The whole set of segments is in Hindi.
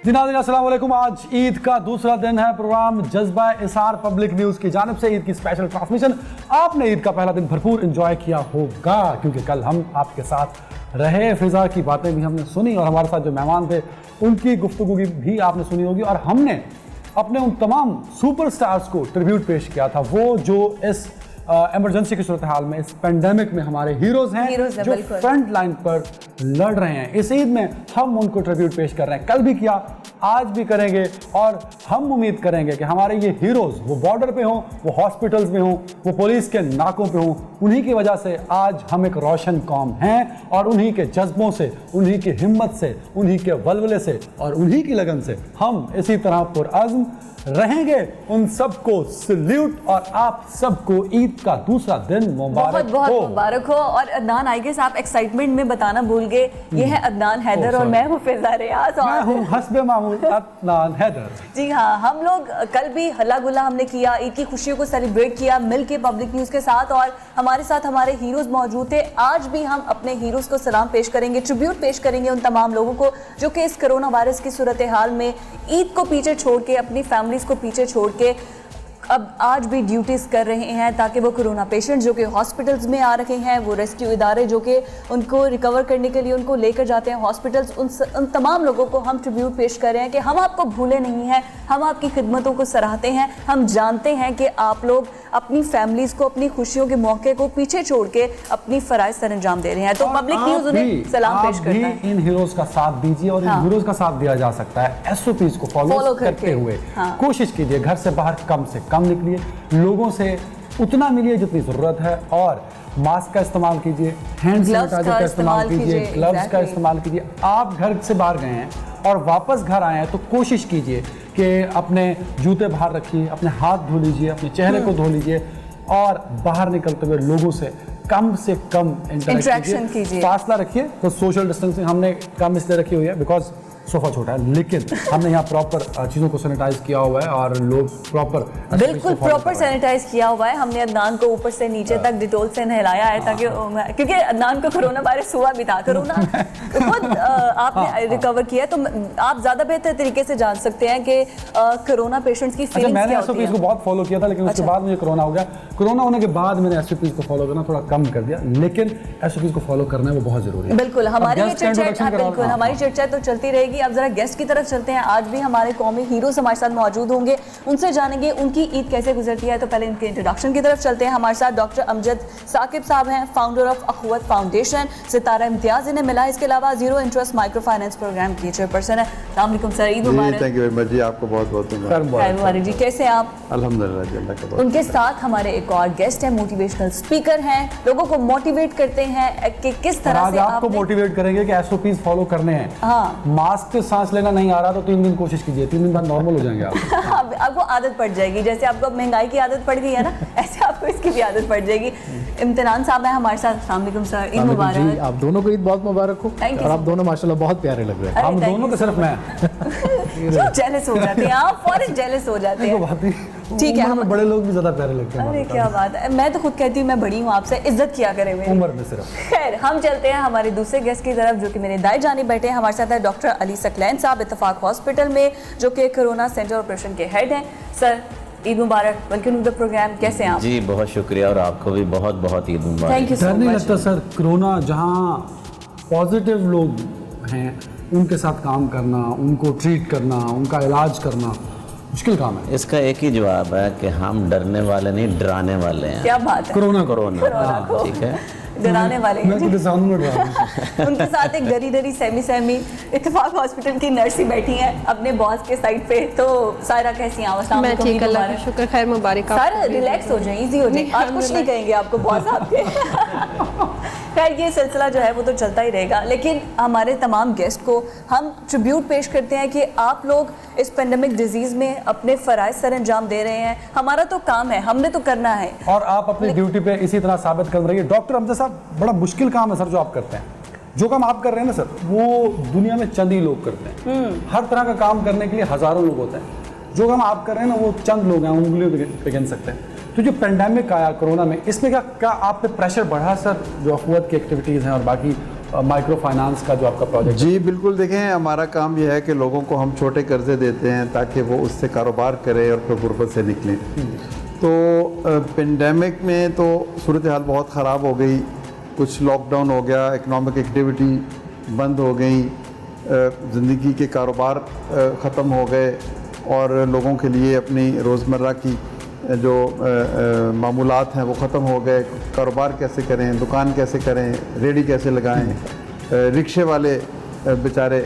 जी नाज़रीन अस्सलाम वालेकुम। आज ईद का दूसरा दिन है। प्रोग्राम जज्बा इसार पब्लिक न्यूज़ की जानिब से ईद की स्पेशल ट्रांसमिशन। आपने ईद का पहला दिन भरपूर एंजॉय किया होगा क्योंकि कल हम आपके साथ रहे, फिजा की बातें भी हमने सुनी और हमारे साथ जो मेहमान थे उनकी गुफ्तगू भी आपने सुनी होगी। और हमने अपने उन तमाम सुपरस्टार्स को ट्रिब्यूट पेश किया था, वो जो इस इमरजेंसी की सूरत हाल में, इस पेंडेमिक में हमारे हीरोज़ हैं जो फ्रंट लाइन पर लड़ रहे हैं। इस ईद में हम उनको ट्रिब्यूट पेश कर रहे हैं, कल भी किया, आज भी करेंगे और हम उम्मीद करेंगे कि हमारे ये हीरोज़ वो बॉर्डर पे हों, वो हॉस्पिटल्स में हों, वो पुलिस के नाकों पे हों, उन्हीं की वजह से आज हम एक रोशन कौम हैं और उन्हीं के जज्बों से, उन्हीं की हिम्मत से, उन्हीं के वलवले से और उन्हीं की लगन से हम इसी तरह पुरअज़्म रहेंगे। उन सबको सल्यूट और आप सबको ईद का दूसरा दिन मुबारक बहुत मुबारक हो। और अदनान, आई गेस आप एक्साइटमेंट में बताना भूल गए, ये है अदनान हैदर और मैं हूँ फिजा रियाज और मैं हूँ हस्बे मामूल अदनान हैदर। जी हाँ, हम लोग कल भी हल्ला गुल्ला हमने किया, ईद की खुशियों को सेलिब्रेट किया मिल के पब्लिक न्यूज़ के साथ और हमारे साथ हमारे हीरोज़ मौजूद थे। आज भी हम अपने हीरोज़ को सलाम पेश करेंगे, ट्रिब्यूट पेश करेंगे उन तमाम लोगों को जो कि इस कोरोना वायरस की सूरत हाल में ईद को पीछे छोड़ के, अपनी फैमिलीज़ को पीछे छोड़ के अब आज भी ड्यूटीज़ कर रहे हैं ताकि वो कोरोना पेशेंट जो कि हॉस्पिटल्स में आ रखे हैं, वो रेस्क्यू इदारे जो कि उनको रिकवर करने के लिए उनको लेकर जाते हैं हॉस्पिटल्स, उन तमाम लोगों को हम ट्रिब्यूट पेश कर रहे हैं कि हम आपको भूले नहीं हैं, हम आपकी खिदमतों को सराहते हैं। हम जानते हैं कि आप लोग अपनी फैमिलीज़ को, अपनी खुशियों के मौके को पीछे छोड़ के अपनी फ़राइज़ सर अंजाम दे रहे हैं। तो पब्लिक न्यूज़ उन्हें सलाम पेश करता है। इन हीरोज़ का साथ दीजिए और इन हीरोज़ का साथ दिया जा सकता है SOPs को फॉलो करते हुए। कोशिश कीजिए घर से बाहर कम से कम निकलिए, लोगों से उतना मिलिए जितनी ज़रूरत है और मास्क का इस्तेमाल कीजिए, हैंड सैनिटाइजर का इस्तेमाल कीजिए, ग्लव्स का इस्तेमाल कीजिए। आप घर से बाहर गए हैं और वापस घर आए हैं तो कोशिश कीजिए कि अपने जूते बाहर रखिए, अपने हाथ धो लीजिए, अपने चेहरे को धो लीजिए और बाहर निकलते हुए लोगों से कम इंटरेक्शन कीजिए, फासला रखिए। तो सोशल डिस्टेंसिंग हमने कम इसलिए रखी हुई है बिकॉज सोफा छोटा है, लेकिन हमने यहाँ प्रॉपर चीज़ों को सैनिटाइज किया हुआ है और लोग बिल्कुल प्रॉपर सैनिटाइज किया हुआ है। हमने अदनान को ऊपर से नीचे तक डिटोल से नहलाया है ताकि क्योंकि अदनान को कोरोना वायरस हुआ भी था, कोरोना खुद आपने रिकवर किया, तो आप ज़्यादा बेहतर तरीके से जान सकते हैं कि कोरोना पेशेंट्स की फीलिंग्स मैंने SOPs को बहुत फॉलो किया था, लेकिन उसके बाद मुझे कोरोना हो गया। कोरोना होने के बाद मैंने SOPs को फॉलो करना थोड़ा कम कर दिया, लेकिन SOPs को फॉलो करना वो बहुत जरूरी है। बिल्कुल, हमारी चर्चा तो चलती रहेगी। अब जरा गेस्ट की तरफ चलते हैं। आज भी हमारे कौमी हीरोज़ हमारे साथ मौजूद होंगे, उनसे जानेंगे उनकी ईद कैसे गुजरती है। तो पहले इनके इंट्रोडक्शन की तरफ चलते हैं। हमारे साथ डॉक्टर अमजद साकिब साहब हैं, founder of Akhuwat foundation. Sitara Imtiaz इन्हें मिला, इसके अलावा zero interest microfinance programme की चेयरपर्सन है। अस्सलाम वालेकुम सर, ईद मुबारक। थैंक यू वेरी मच जी, आपको बहुत बहुत मुबारक जी। कैसे हैं आप? अल्हम्दुलिल्लाह जी, अल्लाह का बहुत। उनके साथ हमारे एक और गेस्ट हैं, मोटिवेशनल स्पीकर हैं, लोगों को मोटिवेट करते हैं कि किस तरह से आपको मोटिवेट करेंगे कि SOPs फॉलो करने हैं। हाँ, मास्क से सांस लेना नहीं आ रहा तो 3 दिन कोशिश कीजिए, 3 दिन बाद नॉर्मल हो जाएंगे आप। आपको आदत पड़ जाएगी, जैसे आपको महंगाई की आदत पड़ गई है ना, ऐसे आपको इसकी भी आदत पड़ जाएगी। इम्तिनान साहब है हमारे साथ। अस्सलाम वालेकुम सर, ईद मुबारक। आप दोनों को ईद बहुत मुबारक हो और आप दोनों माशाल्लाह बहुत प्यारे लग रहे हैं। हम दोनों को सिर्फ मैं जेलस हो जाते हैं आप, फौरन जेलस हो जाते हैं। ठीक है, हमें बड़े लोग भी ज्यादा प्यारे लगते हैं। अरे क्या बात है, मैं तो खुद कहती हूँ मैं बड़ी हूँ, आपसे इज्जत किया करें मेरी उम्र में सिर्फ। खैर, हम चलते हैं हमारे दूसरे गेस्ट की तरफ जो कि मेरे दाएं जानिब बैठे हैं। हमारे साथ है डॉक्टर अली सकलैन साहब, इत्तेफाक हॉस्पिटल में जो कि कोरोना सेंटर ऑपरेशन के हेड हैं। सर, ईद मुबारक, वेलकम टू द प्रोग्राम। कैसे हैं आप? जी बहुत शुक्रिया और आपको भी बहुत बहुत ईद मुबारक। Thank you so much. नहीं लगता सर, कोरोना जहाँ पॉजिटिव लोग हैं उनके साथ काम करना, उनको ट्रीट करना, उनका इलाज करना मुश्किल काम है। इसका एक ही जवाब है कि हम डरने वाले नहीं, डराने वाले हैं। क्या बात है, कोरोना ठीक है, डराने वाले हैं। उनके साथ एक डरी डरी सहमी इत्तेफाक हॉस्पिटल की नर्स ही बैठी हैं अपने बॉस के साइड पे। तो सायरा कैसी हैं आप? मैं ठीक, अल्लाह का शुक्र, खैर मुबारक। सारा रिलैक्स हो जाए, इजी हो जाए, आज कुछ नहीं कहेंगे आपको बॉस आपके। खैर, ये सिलसिला जो है वो तो चलता ही रहेगा, लेकिन हमारे तमाम गेस्ट को हम ट्रिब्यूट पेश करते हैं कि आप लोग इस पेंडेमिक डिजीज़ में अपने फ़राइज़ सर अंजाम दे रहे हैं। हमारा तो काम है, हमने तो करना है और आप अपनी ड्यूटी पे इसी तरह साबित कर रही है। डॉक्टर अमजद साहब, बड़ा मुश्किल काम है सर जो आप करते हैं। जो काम आप कर रहे हैं ना सर, वो दुनिया में चंद ही लोग करते हैं। हर तरह का काम करने के लिए हज़ारों लोग होते हैं। जो काम आप कर रहे हैं ना, वो चंद लोग हैं, उंगलियों पे गिन सकते हैं। तो जो पेंडेमिक आया कोरोना में, इसमें क्या आप पे प्रेशर बढ़ा सर, जो अखुवत की एक्टिविटीज़ हैं और बाकी माइक्रो फाइनेंस का जो आपका प्रोजेक्ट जी बिल्कुल, देखें हमारा काम यह है कि लोगों को हम छोटे कर्जे देते हैं ताकि वो उससे कारोबार करें और फिर गुर्बत से निकलें। तो पेंडेमिक में तो सूरत हाल बहुत ख़राब हो गई, कुछ लॉकडाउन हो गया, इकनॉमिक एक्टिविटी बंद हो गई, ज़िंदगी के कारोबार ख़त्म हो गए और लोगों के लिए अपनी रोज़मर्रा की जो मामूलात हैं वो ख़त्म हो गए। कारोबार कैसे करें, दुकान कैसे करें, रेडी कैसे लगाएं, रिक्शे वाले बेचारे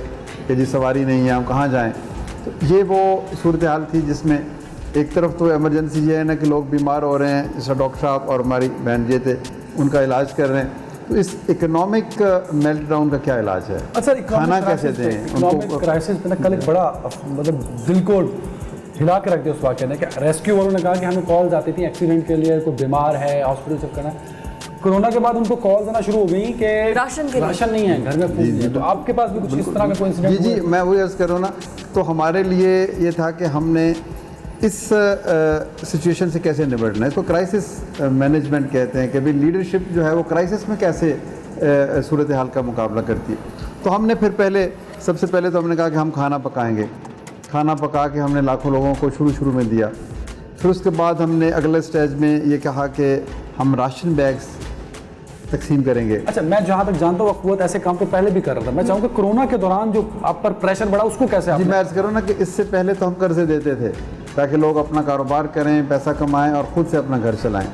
कि जी सवारी नहीं है हम कहाँ जाएं। तो ये वो सूरत हाल थी जिसमें एक तरफ तो इमरजेंसी ये है ना कि लोग बीमार हो रहे हैं, जैसा डॉक्टर साहब और हमारी बहन जी थे उनका इलाज कर रहे हैं। तो इस इकोनॉमिक मेल्टडाउन का क्या इलाज है? अच्छा, खाना कैसे दें इकोनॉमिक क्राइसिस में कल एक बड़ा मतलब दिल को हिला के रख दिया उस वाक़े ने कि रेस्क्यू वालों ने कहा कि हमें कॉल्स आती थी एक्सीडेंट के लिए, कोई बीमार है हॉस्पिटल शिफ्ट करना है। कोरोना के बाद उनको कॉल्स आना शुरू हो गई कि राशन नहीं है, घर में फूड नहीं है। तो आपके पास भी कुछ इस तरह का कोई इंसिडेंट? जी मैं वही अर्ज़ कर रहा हूँ ना, तो हमारे लिए ये था कि हमने इस सिचुएशन से कैसे निपटना है। इसको क्राइसिस मैनेजमेंट कहते हैं कि भाई लीडरशिप जो है वो क्राइसिस में कैसे सूरत हाल का मुकाबला करती है। तो हमने फिर सबसे पहले तो हमने कहा कि हम खाना पकाएंगे। खाना पका के हमने लाखों लोगों को शुरू में दिया। फिर उसके बाद हमने अगले स्टेज में ये कहा कि हम राशन बैग्स तकसीम करेंगे। अच्छा, मैं जहाँ तक जानता हूँ हुकूमत ऐसे काम तो पहले भी कर रहा था। मैं चाहूँगा कोरोना के दौरान जो आप पर प्रेशर बढ़ा उसको कैसे जी मैं अर्ज़ करूँ ना कि इससे पहले तो हम कर्जे देते थे ताकि लोग अपना कारोबार करें, पैसा कमाएं और ख़ुद से अपना घर चलाएं।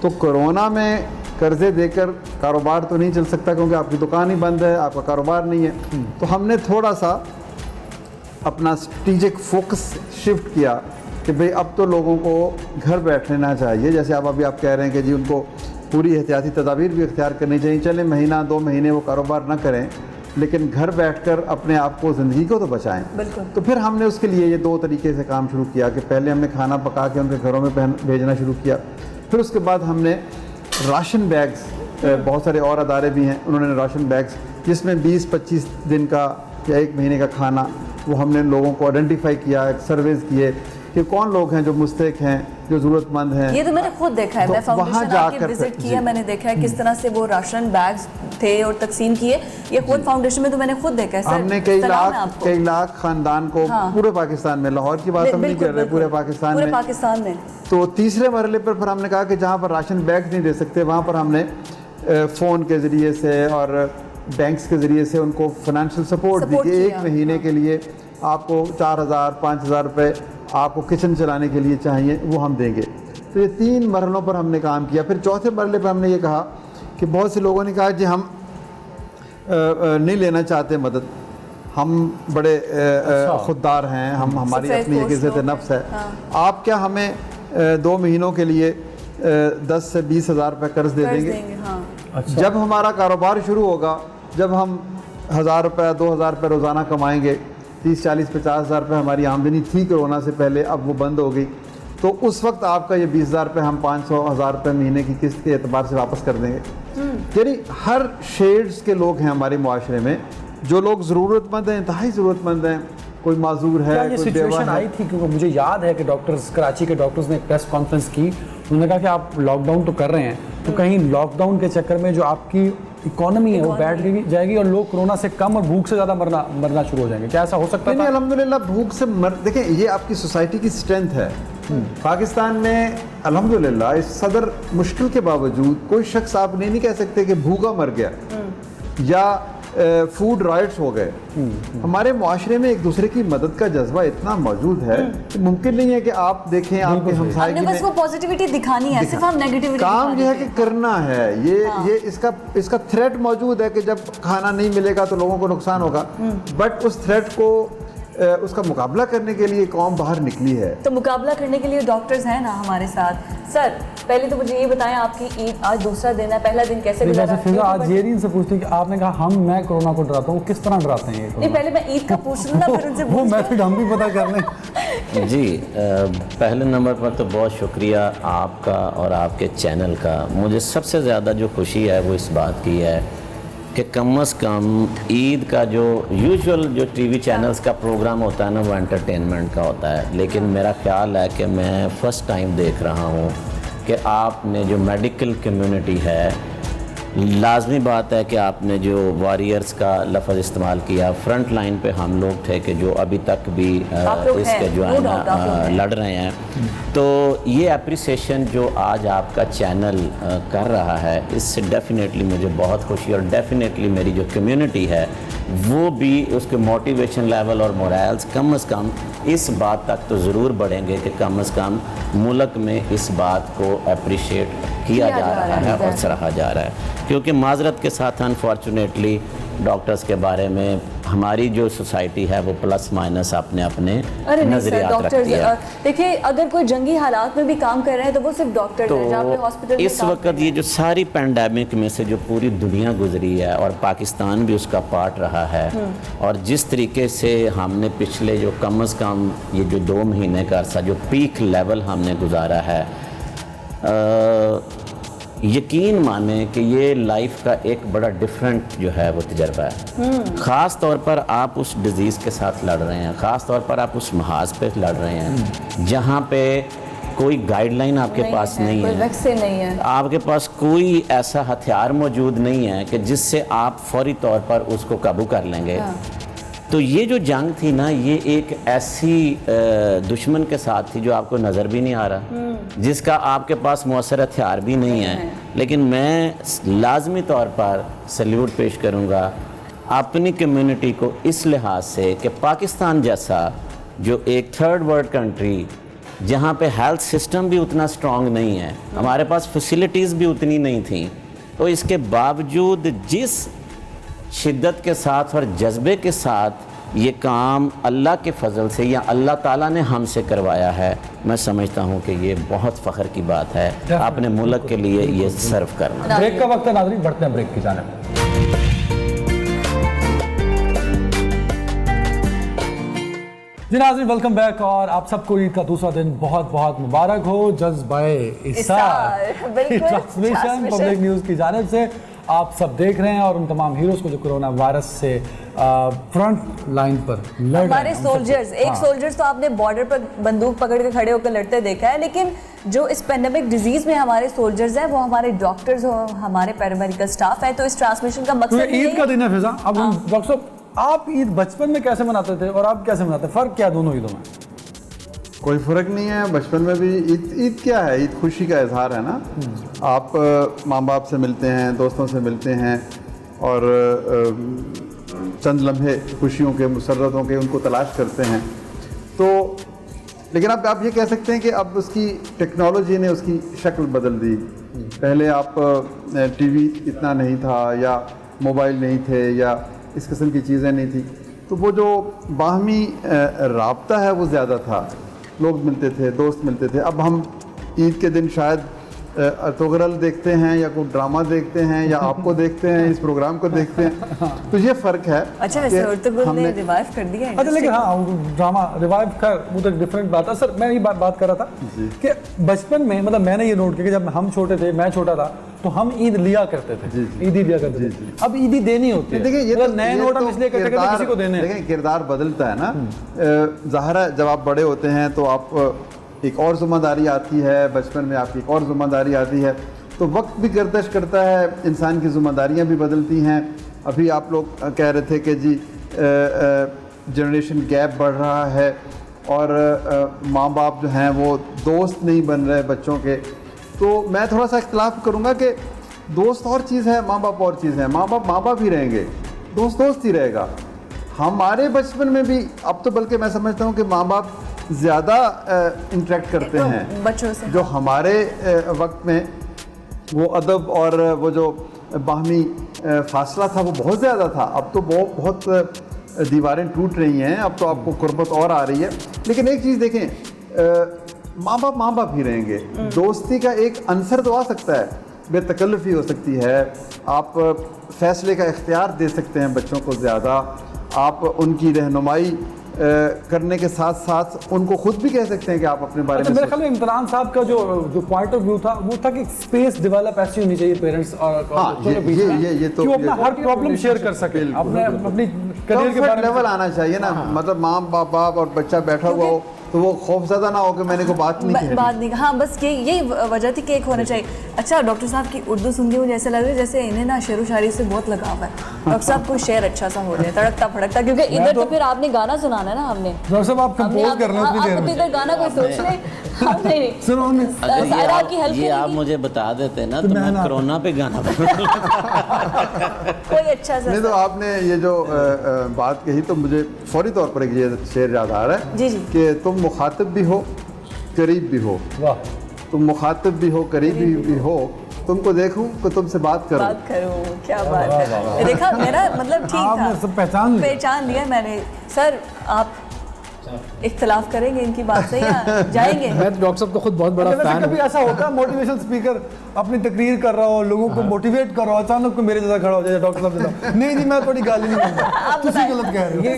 तो कोरोना में कर्जे देकर कारोबार तो नहीं चल सकता क्योंकि आपकी दुकान ही बंद है, आपका कारोबार नहीं है। तो हमने थोड़ा सा अपना स्ट्रेटेजिक फोकस शिफ्ट किया कि भाई अब तो लोगों को घर बैठना चाहिए। जैसे आप कह रहे हैं कि जी उनको पूरी एहतियाती तदाबीर भी इख्तियार करनी चाहिए। चले महीना 2 महीने वो कारोबार ना करें लेकिन घर बैठकर अपने आप को, ज़िंदगी को तो बचाएं। तो फिर हमने उसके लिए ये 2 तरीके से काम शुरू किया कि पहले हमने खाना पका के उनके घरों में भेजना शुरू किया। फिर उसके बाद हमने राशन बैग्स, बहुत सारे और अदारे भी हैं उन्होंने राशन बैग्स जिसमें 20-25 दिन का या 1 महीने का खाना, वो हमने लोगों को आइडेंटिफाई किया, सर्वेज किए कि कौन लोग हैं जो मुस्तहिक हैं, जो ज़रूरतमंद हैं। ये तो मैंने खुद देखा है, तो मैं फाउंडेशन वहाँ आपके विजिट किया, मैंने देखा है किस तरह से वो राशन बैग्स थे और तकसीम किए। ये खुद फाउंडेशन में तो मैंने खुद देखा है। सर, हमने कई लाख खानदान को पूरे पाकिस्तान में, लाहौर की बात हम नहीं कर रहे, पूरे पाकिस्तान में। तो तीसरे मरहले पर फिर हमने कहा कि जहाँ पर राशन बैग नहीं दे सकते वहाँ पर हमने फ़ोन के ज़रिए से और बैंक्स के ज़रिए से उनको फाइनेंशियल सपोर्ट दी कि 1 महीने के लिए आपको 4,000-5,000 रुपये आपको किचन चलाने के लिए चाहिए, वो हम देंगे। तो ये 3 मरहलों पर हमने काम किया। फिर चौथे मरहले पर हमने ये कहा कि बहुत से लोगों ने कहा कि हम नहीं लेना चाहते मदद, हम बड़े खुददार हैं, हमारी अपनी एक इज़्ज़त नफ्स है। आप क्या हमें 2 महीनों के लिए 10 से 20 हज़ार रुपये कर्ज दे देंगे? अच्छा। जब हमारा कारोबार शुरू होगा, जब हम 1,000 रुपये 2,000 रुपये रोज़ाना कमाएंगे, 30-40-50 हज़ार रुपये हमारी आमदनी थी कोरोना से पहले, अब वो बंद हो गई, तो उस वक्त आपका ये 20,000 रुपये हम 500-1,000 रुपये महीने की किस्त के एतबार से वापस कर देंगे। यानी हर शेड्स के लोग हैं हमारे मुआशरे में, जो लोग ज़रूरतमंद हैं, इंतहाई ज़रूरतमंद हैं, कोई माजूर है, ये सिचुएशन आई थी क्योंकि मुझे याद है कि डॉक्टर्स, कराची के डॉक्टर्स ने एक प्रेस कॉन्फ्रेंस की, उन्होंने कहा कि आप लॉकडाउन तो कर रहे हैं तो कहीं लॉकडाउन के चक्कर में जो आपकी इकोनॉमी है वो बैठ जाएगी और लोग कोरोना से कम और भूख से ज़्यादा मरना शुरू हो जाएंगे। क्या ऐसा हो सकता है? नहीं, अल्हम्दुलिल्लाह भूख से देखें, ये आपकी सोसाइटी की स्ट्रेंथ है। पाकिस्तान में अल्हम्दुलिल्लाह इस सदर मुश्किल के बावजूद कोई शख्स आप नहीं कह सकते कि भूखा मर गया या फूड राइट्स हो गए। हमारे मुआशरे में एक दूसरे की मदद का जज्बा इतना मौजूद है कि मुमकिन नहीं है कि आप देखें आपके हमसाये में बस वो पॉजिटिविटी दिखानी है, सिर्फ हम नेगेटिविटी काम ये है कि करना है। ये इसका थ्रेट मौजूद है कि जब खाना नहीं मिलेगा तो लोगों को नुकसान होगा, बट उस थ्रेट को उसका मुकाबला करने के लिए कौम बाहर निकली है। तो मुकाबला करने के लिए डॉक्टर्स हैं ना हमारे साथ। सर, पहले तो मुझे ये बताएं, आपकी ईद आज दूसरा दिन है, पहला दिन कैसे गुजारा? आज ये नहीं से पूछती कि आपने कहा मैं कोरोना को डराता हूँ, किस तरह डराते हैं? नहीं, पहले मैं ईद का पूछ लूँ ना, फिर उनसे वो मेथड हम भी पता कर लें। जी, पहले नंबर पर तो बहुत शुक्रिया आपका और आपके चैनल का। मुझे सबसे ज़्यादा जो खुशी है वो इस बात की है कि कम से कम ईद का जो यूजुअल जो टीवी चैनल्स का प्रोग्राम होता है ना, वो एंटरटेनमेंट का होता है, लेकिन मेरा ख्याल है कि मैं फ़र्स्ट टाइम देख रहा हूँ कि आपने जो मेडिकल कम्युनिटी है लाजमी बात है कि आपने जो वॉरियर्स का लफ्ज़ इस्तेमाल किया, फ्रंट लाइन पे हम लोग थे कि जो अभी तक भी इसके जो है ना लड़ रहे हैं, तो ये अप्रिसिएशन जो आज आपका चैनल कर रहा है, इससे डेफिनेटली मुझे बहुत खुशी, और डेफिनेटली मेरी जो कम्युनिटी है वो भी उसके मोटिवेशन लेवल और मोरल्स कम से कम इस बात तक तो ज़रूर बढ़ेंगे कि कम से कम मुल्क में इस बात को अप्रिशिएट किया जा रहा है और सराहा जा रहा है। क्योंकि माजरत के साथ अनफॉर्चुनेटली डॉक्टर्स के बारे में हमारी जो सोसाइटी है वो प्लस माइनस अपने नजरियात रखती है। देखिए, अगर कोई जंगी हालात में भी काम कर रहे हैं तो वो सिर्फ डॉक्टर तो हैं जहाँ पे हॉस्पिटल में इस वक्त ये जो सारी पैंडेमिक में से जो पूरी दुनिया गुजरी है और पाकिस्तान भी उसका पार्ट रहा है, और जिस तरीके से हमने पिछले जो कम से कम ये जो 2 महीने का अरसा जो पीक लेवल हमने गुजारा है, यकीन माने कि ये लाइफ का एक बड़ा डिफरेंट जो है वो तजर्बा है। ख़ास तौर पर आप उस डिज़ीज़ के साथ लड़ रहे हैं, ख़ास तौर पर आप उस महाज पे लड़ रहे हैं जहाँ पे कोई गाइडलाइन आपके पास नहीं है, वैक्सीन नहीं है, आपके पास कोई ऐसा हथियार मौजूद नहीं है कि जिससे आप फौरी तौर पर उसको काबू कर लेंगे। तो ये जो जंग थी ना, ये एक ऐसी दुश्मन के साथ थी जो आपको नज़र भी नहीं आ रहा, जिसका आपके पास मौसर हथियार भी नहीं है। लेकिन मैं लाजमी तौर पर सल्यूट पेश करूँगा अपनी कम्युनिटी को इस लिहाज से कि पाकिस्तान जैसा जो एक थर्ड वर्ल्ड कंट्री जहाँ पे हेल्थ सिस्टम भी उतना स्ट्रॉन्ग नहीं है, हमारे पास फैसिलिटीज़ भी उतनी नहीं थी, तो इसके बावजूद जिस शिद्दत के साथ और जज्बे के साथ ये काम अल्लाह के फजल से या अल्लाह ताला ने हमसे करवाया है, मैं समझता हूँ कि ये बहुत फ़ख्र की बात है अपने मुल्क के लिए ये सर्व करना। ब्रेक का वक्त है नाज़रीन, बढ़ते हैं ब्रेक की जानिब। जी नाज़रीन, वेलकम बैक, और आप सबको ईद का दूसरा दिन बहुत बहुत मुबारक हो। जज्बाए इसार ट्रांसमिशन पब्लिक न्यूज़ की जानिब से आप सब देख रहे हैं, और उन तमाम हीरोज़ को जो कोरोना वायरस से फ्रंट लाइन पर लड़ रहे हैं, हमारे सोल्जर्स। एक सोल्जर्स तो आपने बॉर्डर पर बंदूक पकड़ के खड़े होकर लड़ते देखा है, लेकिन जो इस पेंडेमिक डिजीज में हमारे सोल्जर्स हैं वो हमारे डॉक्टर्स और हमारे पैरामेडिकल स्टाफ है। तो इस ट्रांसमिशन का मकसद ईद का दिन है फिजा। अब डॉक्टर साहब, आप ईद बचपन में कैसे मनाते थे और आप कैसे मनाते हैं? फ़र्क क्या दोनों ईदों में? कोई फ़र्क नहीं है। बचपन में भी ईद क्या है, ईद खुशी का इजहार है ना। आप माँ बाप से मिलते हैं, दोस्तों से मिलते हैं, और चंद लम्हे खुशियों के, मुसर्रतों के उनको तलाश करते हैं। तो लेकिन अब आप ये कह सकते हैं कि अब उसकी टेक्नोलॉजी ने उसकी शक्ल बदल दी। पहले आप टीवी इतना नहीं था, या मोबाइल नहीं थे, या इस किस्म की चीज़ें नहीं थी, तो वो जो बाहमी राब्ता है वो ज़्यादा था। लोग मिलते थे, दोस्त मिलते थे। अब हम ईद के दिन शायद अर्तुगरल देखते हैं, या कोई ड्रामा देखते हैं, या आपको देखते हैं, इस प्रोग्राम को देखते हैं। तो ये फ़र्क है। अच्छा, वैसे अर्तुगरल ने रिवाइव कर दिया है। अच्छा, लेकिन हाँ, ड्रामा रिवाइव कर वो तो एक डिफरेंट बात है। सर, मैं ये बात कर रहा था कि बचपन में, मतलब मैंने ये नोट किया कि जब हम छोटे थे, मैं छोटा था, तो हम ईद लिया करते थे, ईदी लिया करते थे। अब ईदी देनी होती है। देखिए, ये तो नए नोट हम इसलिए करते हैं किसी को देने हैं। लेकिन किरदार बदलता है ना। ज़ाहिर है, जब आप बड़े होते हैं तो आप एक और ज़िम्मेदारी आती है, बचपन में आपकी एक और ज़िम्मेदारी आती है, तो वक्त भी गर्दिश करता है, इंसान की ज़िम्मेदारियाँ भी बदलती हैं। अभी आप लोग कह रहे थे कि जी जनरेशन गैप बढ़ रहा है, और माँ बाप जो हैं वो दोस्त नहीं बन रहे बच्चों के। तो मैं थोड़ा सा इख्तलाफ करूँगा कि दोस्त और चीज़ है, माँ बाप और चीज़ है। माँ बाप ही रहेंगे, दोस्त दोस्त ही रहेगा। हमारे बचपन में भी अब तो बल्कि मैं समझता हूँ कि माँ बाप ज़्यादा इंटरेक्ट करते हैं बच्चों से। जो हमारे वक्त में वो अदब और वो जो बाहमी फासला था वो बहुत ज़्यादा था। अब तो बहुत दीवारें टूट रही हैं, अब तो आपको कुर्बत और आ रही है। लेकिन एक चीज़ देखें, माँ बाप ही रहेंगे। दोस्ती का एक अंसर तो आ सकता है, बेतकल्लुफ़ी हो सकती है, आप फ़ैसले का इख्तियार दे सकते हैं बच्चों को ज़्यादा, आप उनकी रहनुमाई करने के साथ साथ उनको खुद भी कह सकते हैं कि आप अपने बारे में। मेरे ख्याल में इमरान साहब का जो पॉइंट ऑफ व्यू था वो था कि स्पेस डेवलप ऐसी होनी चाहिए पेरेंट्स और बच्चों के बीच में, ये तो कि अपना हर प्रॉब्लम शेयर कर सके, अपनी करियर के बारे में लेवल आना चाहिए ना। मतलब माँ बाप और बच्चा बैठा हुआ हो, तो वो खौफज़दा ना हो कि मैंने को बात नहीं की। बात नहीं, हाँ बस यही वजह थी कि एक होना चाहिए। अच्छा डॉक्टर साहब की उर्दू सुन के मुझे ऐसा लग रहा है जैसे इन्हें ना शेर व शायरी से बहुत लगाव है। डॉक्टर साहब कोई शेर अच्छा सा हो जाए तड़कता फड़कता, क्योंकि इधर तो फिर आपने गाना सुनाना है ना। हमने डॉक्टर साहब आप कंपोज कर रहे हैं आप इधर गाना कोई सोच ले। नहीं सुनो अगर ये आप मुझे बता देते ना तो मैं कोरोना पे गाना कोई अच्छा सा। नहीं तो आपने ये जो बात कही तो मुझे फौरी तौर पर एक ये शेर याद आ रहा है जी जी कि तुम मुखातिब भी हो करीब भी हो। वाह, तुम मुखातिब भी हो करीब भी हो, तुमको देखूं तो तुमसे बात करूं। क्या बात है। देखा मेरा मतलब ठीक था, आपने सब पहचान लिया मैंने। सर आप इख्तिलाफ करेंगे इनकी बात से या जाएंगे? मैं तो डॉक्टर साहब का खुद बहुत बड़ा फैन कभी ऐसा होता है मोटिवेशनल स्पीकर अपनी तकरीर कर रहा हो, लोगों को मोटिवेट कर रहा हो, अचानक को मेरे जैसा खड़ा हो जाए डॉक्टर साहब जैसा, नहीं मैं थोड़ी गाली नहीं दूंगा, तुसी गलत कह रहे हो। ये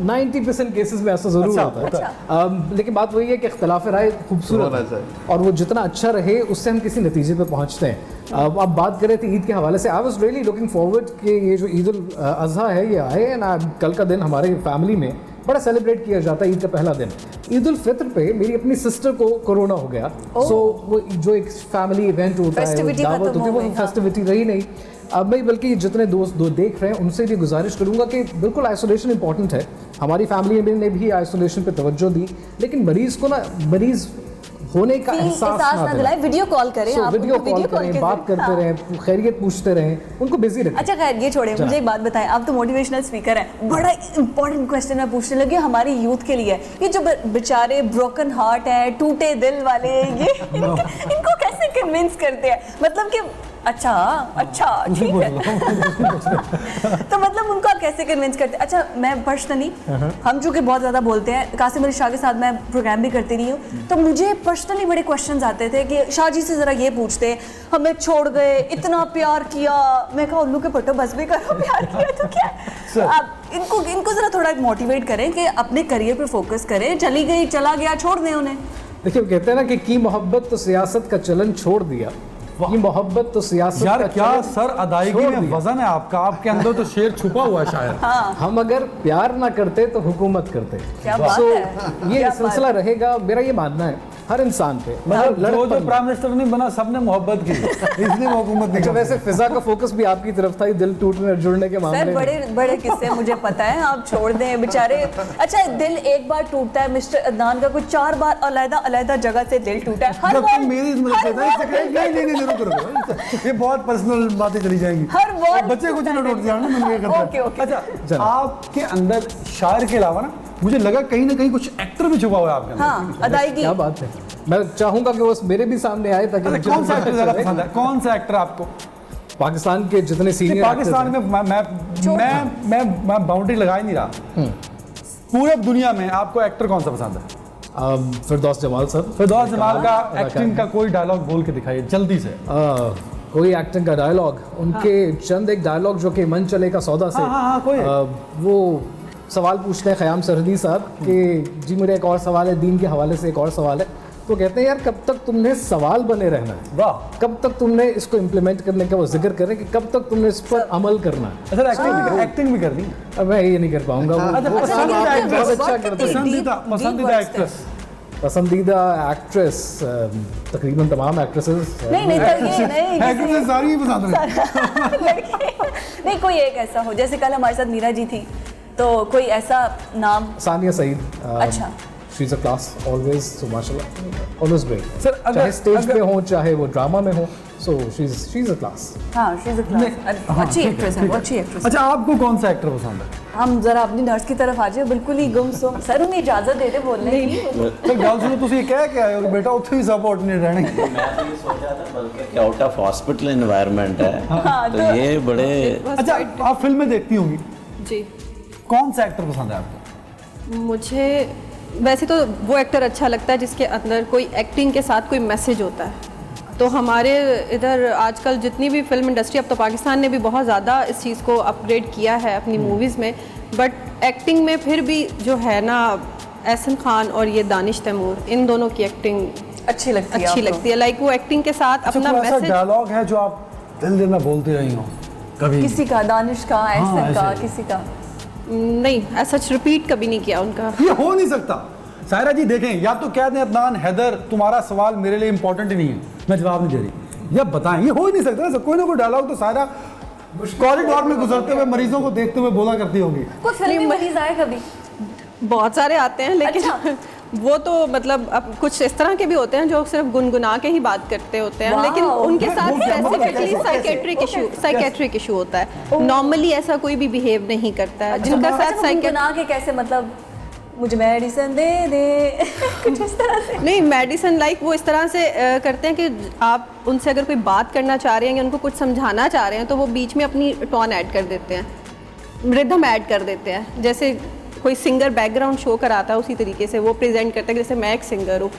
90% केसेस में ऐसा जरूर होता है। लेकिन बात वही है कि इख्तिलाफ राय खूबसूरत है और वो जितना अच्छा रहे उससे हम किसी नतीजे पे पहुंचते हैं। अब आप बात कर रहे थे ईद के हवाले से, I was really looking forward कि ये जो ईद उल अज़हा है ये आए एंड कल का दिन हमारे फैमिली में बड़ा सेलिब्रेट किया जाता है। ईद का पहला दिन ईद उल फित्र पे मेरी अपनी सिस्टर को कोरोना हो गया। सो वो जो एक फैमिली इवेंट होता है, दावत होती है, वो फेस्टिविटी रही नहीं। अब मैं बल्कि जितने दोस्त देख रहे हैं उनसे भी गुजारिश करूंगा कि बिल्कुल आइसोलेशन इंपॉर्टेंट है। हमारी फैमिली ने भी आइसोलेशन पे तवज्जो दी, लेकिन मरीज़ को ना मरीज़ होने का एहसास ना दिलाए। वीडियो कॉल करें, आप वीडियो कॉल करें, बात करते रहें, खैरियत पूछते रहें, उनको बिजी रखें। अच्छा खैर ये छोड़े, मुझे एक बात बताएं, आप तो मोटिवेशनल स्पीकर हैं, बड़ा इंपॉर्टेंट क्वेश्चन मैं पूछने लगी हमारी यूथ के लिए। ये जो बेचारे ब्रोकन हार्ट है, टूटे दिल वाले, ये इनको कैसे कन्विंस करते हैं? मतलब कि अच्छा ठीक है तो मतलब उनको आप कैसे कन्विंस करते हैं? अच्छा मैं पर्सनली, हम चूँकि बहुत ज़्यादा बोलते हैं, कासिम अली शाह के साथ मैं प्रोग्राम भी करती रही हूँ, तो मुझे पर्सनली बड़े क्वेश्चंस आते थे कि शाह जी से ज़रा ये पूछते, हमें छोड़ गए, इतना प्यार किया। मैं कहा उल्लू के पट्टो बस भी करो, प्यार किया तो क्या। आप इनको ज़रा थोड़ा मोटिवेट करें कि अपने करियर पर फोकस करें। चली गई, चला गया, छोड़ दें उन्हें। देखिए कहते हैं ना कि की मोहब्बत तो सियासत का चलन छोड़ दिया, ये मोहब्बत तो सियासत यार क्या सर अदायगी में वजन है आपका, आपके अंदर तो शेर छुपा हुआ है शायद। हम अगर प्यार ना करते तो हुकूमत करते। क्या बात है। ये सिलसिला रहेगा, मेरा ये मानना है हर इंसान पे। जो प्राइम मिनिस्टर नहीं बना सबने मोहब्बत की, इसलिए हुकूमत नहीं। अच्छा वैसे फिजा का फोकस भी आपकी तरफ था, दिल टूटने जुड़ने के मामले में। बड़े बड़े किस्से मुझे पता है, आप छोड़ दें बेचारे। अच्छा दिल एक बार टूटता है, मिस्टर अदनान का कुछ 4 बार अलग जगह से दिल टूटा है। हर बार मेरी नहीं ये बहुत पर्सनल बातें चली जाएंगी, हर बार बच्चे कुछ ना टूट जाए। ओके अच्छा आपके अंदर शायर के अलावा ना मुझे लगा कहीं ना कहीं कुछ एक्टर भी छुपा हुआ है आपके अंदर। हाँ अदायगी। क्या बात है, मैं चाहूंगा कि वो मेरे भी सामने आए ताकि कौन सा एक्टर ज्यादा पसंद है? कौन सा एक्टर आपको पाकिस्तान के जितने सीनियर पाकिस्तान में मैं बाउंड्री लगा ही नहीं रहा, पूरे दुनिया में आपको एक्टर कौन सा पसंद है? फिरदौस जमाल सर। फिरदौस जमाल का एक्टिंग का कोई डायलॉग बोल के दिखाइए जल्दी से। कोई एक्टिंग का डायलॉग, उनके चंद एक डायलॉग जो कि मन चले का सौदा से। कोई वो सवाल पूछते हैं ख़याम सरहदी साहब कि जी मेरा एक और सवाल है, दीन के हवाले से एक और सवाल है। तो कहते हैं यार कब तक तुमने सवाल बने रहना है, वाह, कब तक तुमने इसको इम्प्लीमेंट करने का वो जिक्र करें कि कब तक तुमने इस पर अमल करना है। अच्छा एक्टिंग भी कर दी? अब मैं ये नहीं कर पाऊंगा। पसंदीदा एक्ट्रेस तकरीबन तमाम एक्ट्रेसेस नहीं सारी पसंद नहीं, कोई एक ऐसा हो, जैसे कल हमारे साथ मीरा जी थी, तो कोई ऐसा नाम? सानिया सईद। अच्छा she's a class always, so mashallah always great sir, चाहे स्टेज पे हो चाहे वो ड्रामा में हो, so she's a class। हाँ she's a class, अच्छी एक्ट्रेस है वो, अच्छी एक्ट्रेस। अच्छा आपको कौन सा एक्टर पसंद है? हम जरा अपनी नर्स की तरफ आ जाए, बिल्कुल ही गुमसुम। सर उन्हें इजाजत दे दे बोलने की। सर गल सुनो, ਤੁਸੀਂ ਕਹਿ ਕੇ ਆਏ ਹੋ बेटा ਉੱਥੇ ਵੀ सपोर्ट नहीं रहने। मैं तो ये सोच रहा था बल्कि आउट ऑफ हॉस्पिटल एनवायरनमेंट है तो ये बड़े। अच्छा आप फिल्में देखती होंगी जी। कौन सा एक्टर पसंद है आपको? मुझे वैसे तो वो एक्टर अच्छा लगता है जिसके अंदर कोई एक्टिंग के साथ कोई मैसेज होता है। तो हमारे इधर आजकल जितनी भी फिल्म इंडस्ट्री, अब तो पाकिस्तान ने भी बहुत ज़्यादा इस चीज़ को अपग्रेड किया है अपनी मूवीज़ में, बट एक्टिंग में फिर भी जो है ना एहसन खान और ये दानिश तैमूर, इन दोनों की एक्टिंग अच्छी लगती है। लाइक वो एक्टिंग के साथ अपना मैसेज। डायलॉग है जो आप दिल में बोलते रही हो कभी? किसी का, दानिश का, एहसन का, किसी का नहीं, ऐसा रिपीट कभी नहीं किया उनका। ये हो नहीं सकता। सायरा जी देखें, या तो कह दें अदनान हैदर तुम्हारा सवाल मेरे लिए इंपॉर्टेंट ही नहीं है, मैं जवाब नहीं दे रही, या बताएं, ये हो ही नहीं सकता ना, कोई ना कोई डायलॉग तो सायरा कॉरिडोर में गुजरते हुए मरीजों को देखते हुए बोला करती होगी। कोई फिल्मी मरीज आए कभी? बहुत सारे आते हैं, लेकिन अच्छा। वो तो मतलब अब कुछ इस तरह के भी होते हैं जो सिर्फ गुनगुना के ही बात करते होते हैं, लेकिन उनके साथ स्पेसिफिकली साइकेट्रिक इशू होता है। नॉर्मली ऐसा कोई भी बिहेव नहीं करता है जिनका साथ गुनगुना के कैसे, मतलब मुझे मेडिसिन दे दे कुछ इस तरह से? नहीं, मेडिसिन लाइक वो इस तरह से करते हैं कि आप उनसे अगर कोई बात करना चाह रहे हैं या उनको कुछ समझाना चाह रहे हैं तो वो बीच में अपनी टोन ऐड कर देते हैं, रिदम ऐड कर देते हैं। जैसे कोई सिंगर बैकग्राउंड शो कराता है उसी तरीके से वो प्रेजेंट करते हैं, जैसे मैं एक सिंगर हूँ,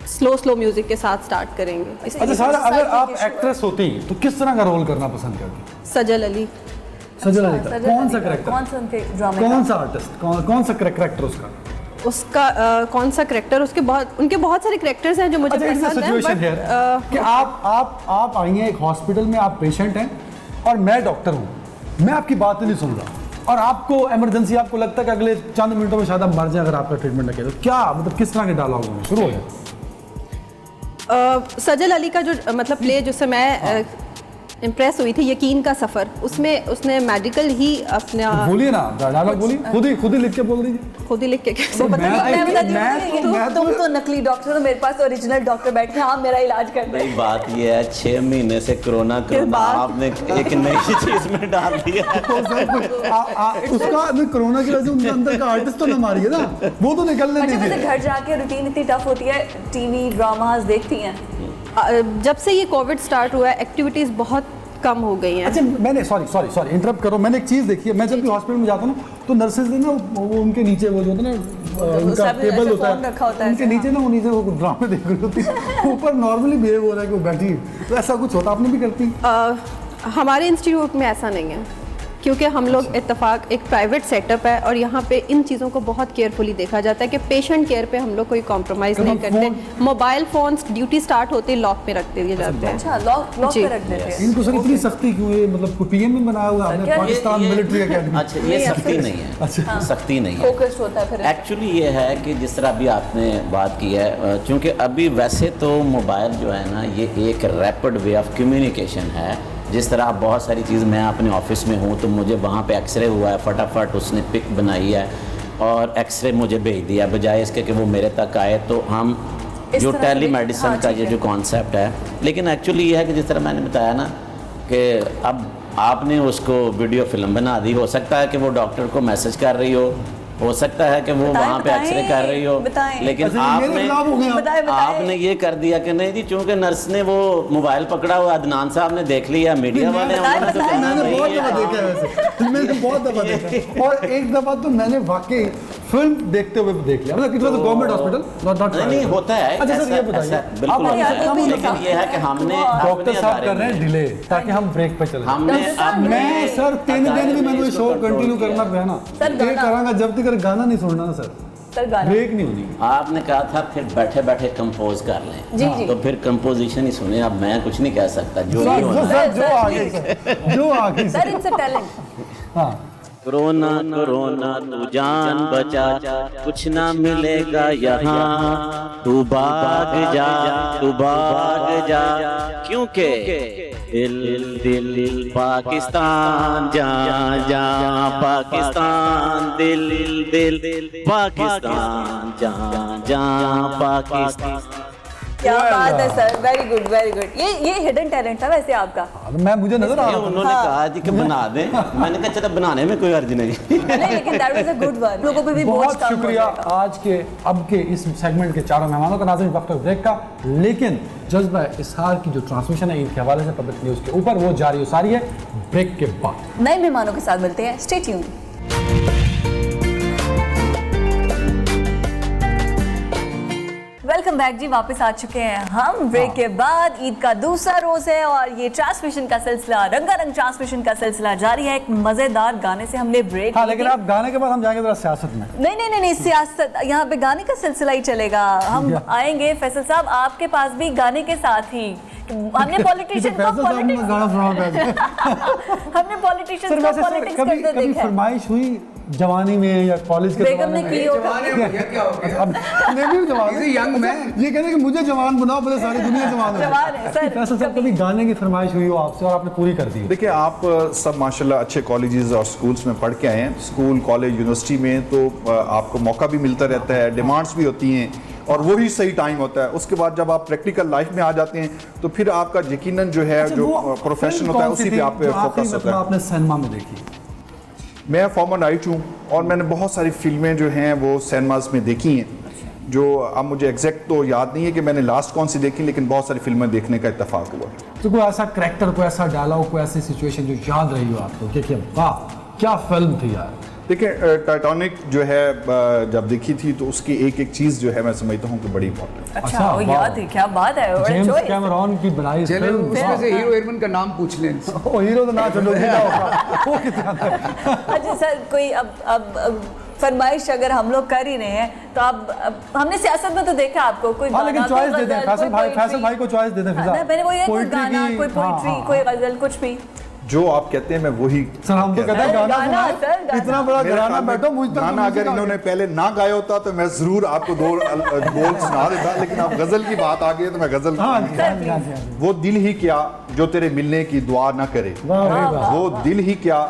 स्लो म्यूजिक के साथ स्टार्ट करेंगे। अच्छा सारा, अगर आप एक्ट्रेस होती तो किस तरह का रोल करना पसंद करती? सजल अली। सजल अली का कौन सा करेक्टर, कौन सा उनके ड्रामे, कौन सा आर्टिस्ट, कौन सा करेक्टर उसका कौन सा करेक्टर, उनके बहुत सारे करेक्टर्स हैं जो मुझे पसंद हैं। कि आप आई हैं एक हॉस्पिटल में, आप पेशेंट हैं और मैं डॉक्टर हूँ, मैं आपकी बात नहीं सुन रहा और आपको इमरजेंसी, आपको लगता है कि अगले चंद मिनटों में शायद आप मर जाए अगर आपका ट्रीटमेंट न किया, तो क्या मतलब किस तरह के डायलॉग होंगे? शुरू हो जाए। सजल अली का जो मतलब प्ले जिससे मैं इम्प्रेस हुई थी, यकीन का सफ़र, उसमें उसने मेडिकल ही अपने बोलिए ना डायलॉग, बोलिए खुद ही लिख के बोल दीजिए। खुद ही लिख के कैसे तुम तो नकली डॉक्टर हो, मेरे पास ओरिजिनल डॉक्टर बैठे हैं, आप मेरा इलाज कर दें। बात ये है 6 महीने से कोरोना आपने एक नई चीज में डाल दिया उसका कोरोना की वजह से उनके अंदर का आर्टिस्ट तो ना मारिए ना, वो तो निकलने दीजिए। घर जाके रूटीन इतनी टफ होती है, टीवी ड्रामास देखती हैं? जब से ये कोविड स्टार्ट हुआ है एक्टिविटीज़ बहुत कम हो गई हैं। अच्छा मैंने सॉरी इंटरप्ट करो, मैंने एक चीज़ देखी है, मैं जब भी हॉस्पिटल में जाता हूँ ना तो नर्सेज ने ना वो उनके नीचे वो जो होता है ना उनका टेबल होता है, उनके नीचे ना वो नीचे वो ड्रामे देख रही होती है, ऊपर नॉर्मली बिहेव हो रहा है कि वो बैठी, तो ऐसा कुछ होता आपने भी करती? हमारे इंस्टीट्यूट में ऐसा नहीं है क्योंकि हम लोग इत्तेफाक एक प्राइवेट सेटअप है और यहाँ पे इन चीज़ों को बहुत केयरफुली देखा जाता है कि पेशेंट केयर पे हम लोग कोई कॉम्प्रोमाइज़ नहीं करते। मोबाइल फोन्स ड्यूटी स्टार्ट होते ही लॉक पे रख दिए जाते हैं। अच्छा, लॉक पे रख देते हैं। इनको सर इतनी सख्ती क्यों है? मतलब पीएम में बनाया हुआ है पाकिस्तान मिलिट्री एकेडमी। अच्छा ये सख्ती नहीं है, अच्छा सख्ती नहीं है, फोकस्ड होता है। फिर एक्चुअली ये है कि जिस तरह अभी आपने बात की है, क्योंकि अभी वैसे तो मोबाइल जो है ना ये एक रैपिड वे ऑफ कम्युनिकेशन है। जिस तरह बहुत सारी चीज़, मैं अपने ऑफिस में हूँ तो मुझे वहाँ पे एक्सरे हुआ है, फटाफट उसने पिक बनाई है और एक्सरे मुझे भेज दिया, बजाय इसके कि वो मेरे तक आए। तो हम जो टेली मेडिसिन का ये जो कॉन्सेप्ट है, लेकिन एक्चुअली ये है कि जिस तरह मैंने बताया ना कि अब आपने उसको वीडियो फिल्म बना दी, हो सकता है कि वो डॉक्टर को मैसेज कर रही हो सकता है कि वो वहाँ पे एक्सरे कर रही हो, लेकिन आपने ये कर दिया कि नहीं जी, चूंकि नर्स ने वो मोबाइल पकड़ा हुआ, अदनान साहब ने देख लिया, मीडिया वाले मैंने बहुत दफा देखा और एक दफा तो मैंने वाकई फिल्म देखते हुए देख लिया, मतलब कितना गवर्नमेंट हॉस्पिटल नहीं होता है। अच्छा सर ये बताइए, बिल्कुल, लेकिन ये है कि हमने डॉक्टर साहब कर रहे हैं डिले ताकि हम ब्रेक पे चले। मैं सर 3 दिन भी मैंने शो कंटिन्यू करना पिया ना, ये करांगा जब तक गाना नहीं सुनना ना सर, ब्रेक नहीं होनी। आपने कहा था फिर बैठे बैठे कंपोज कर लें, तो फिर कंपोजिशन ही सुने। अब मैं कुछ नहीं कह सकता, जो आगे सर इट्स अ टैलेंट। हाँ, कोरोना कोरोना तू जान बचा, कुछ ना मिलेगा यहाँ, तू भाग जा, क्योंकि दिल पाकिस्तान जा पाकिस्तान, दिल पाकिस्तान जा पाकिस्तान। क्या बात है सर, वेरी गुड। ये हिडन टैलेंट था वैसे आपका। मुझे नजर आ रहा, उन्होंने कहा जी कि बना दें, मैंने कहा चलो बनाने में कोई अर्ज नहीं, लेकिन that was a good one. लोगों पे भी बहुत शुक्रिया आज के अब के इस सेगमेंट के चारों मेहमानों का, नाज़रीन वक्त ब्रेक का। लेकिन जज्बा इसहार की जो ट्रांसमिशन है ईद के हवाले से पब्लिक न्यूज़ के ऊपर, वो जारी सारी है ब्रेक के बाद। नए मेहमानों के साथ मिलते हैं, स्टे ट्यून्ड। वेलकम बैक जी, वापस आ चुके हैं हम ब्रेक के बाद। ईद का दूसरा रोज है और ये ट्रांसमिशन का सिलसिला, रंगारंग ट्रांसमिशन का सिलसिला जारी है। एक मजेदार गाने से हमने ब्रेक। हाँ, लेकिन आप गाने के बाद हम जाएंगे जरा सियासत में। नहीं, सियासत यहाँ पे गाने का सिलसिला ही चलेगा। हम आएंगे फैसल साहब आपके पास भी गाने के साथ ही। हमने पॉलिटिशियन को हमने पॉलिटिशियन पॉलिटिक्स करते देखा है। फरमाइश हुई जवानी में या कॉलेज के बेगम ने जमाने में? की होगा। क्या हो गया? अब मैं भी जवान हूं। Young man. ये कहने कि मुझे जवान बनाओ, बोले सारी दुनिया जवान है। जवान है, सर, फैसल साहब, कभी गाने की फरमाइश हुई हो आपसे और आपने पूरी कर दी हो? देखिए, आप सब माशाल्लाह अच्छे कॉलेजेस और स्कूल्स में पढ़ के आए हैं, स्कूल कॉलेज यूनिवर्सिटी में, तो आपको मौका भी मिलता रहता है, डिमांड्स भी होती हैं और वही सही टाइम होता है। उसके बाद जब आप प्रैक्टिकल लाइफ में आ जाते हैं तो फिर आपका यकीनन जो है अच्छा, जो वो प्रोफेशन फिल्म होता है कौन सी उसी पे थी आप जो आखिरी फोकस मतलब होता है। आपने सिनेमा में देखी? मैं फॉर्मर नाइट हूँ और मैंने बहुत सारी फिल्में जो हैं वो सिनेमास में देखी हैं, जो अब मुझे एग्जैक्ट तो याद नहीं है कि मैंने लास्ट कौन सी देखी, लेकिन बहुत सारी फिल्में देखने का इत्तेफाक हुआ। तो कोई ऐसा करैक्टर, कोई ऐसा डायलॉग, कोई ऐसी सिचुएशन जो याद रही हो आपको कि वाह क्या फिल्म थी यार? देखिए, टाइटैनिक जो है जब देखी थी तो उसकी एक एक चीज़ जो है मैं समझता हूँ कि बड़ी इंपॉर्टेंट है। अच्छा, वो याद है, क्या बात है, बड़ा जेम्स choice। कैमरॉन की बनाई चलो फिल्म। उसमें से हीरो हीरोइन का नाम पूछ लें। ओ हीरो तो ना चलो वो कितना अच्छा सर, कोई अब फरमाइश अगर हम लोग कर ही रहे हैं तो अब हमने सियासत में तो देखा आपको कोई हाँ, लेकिन गाना, चॉइस कोई दे दें गजल, फैसल कोई भाई को चॉइस दे दें हाँ, फिजा। मैंने वही है, कोई पोइट्री गाना, की- कोई हाँ, पोइट्री, हाँ, कोई गजल, कुछ भी। जो आप कहते हैं मैं वही सर हम तो कहते हैं गाना गाना, सुनाओ। सर, गाना। इतना बड़ा मेरे घराना ख्याल में बैठो, मुझ तक गाना अगर इन्होंने पहले ना गाया होता तो मैं जरूर आपको दो बोल सुना देता, लेकिन आप गजल की बात आ गई है तो मैं गजल हाँ वो दिल ही क्या जो तेरे मिलने की दुआ न करे, वाह रे वाह। वो दिल ही क्या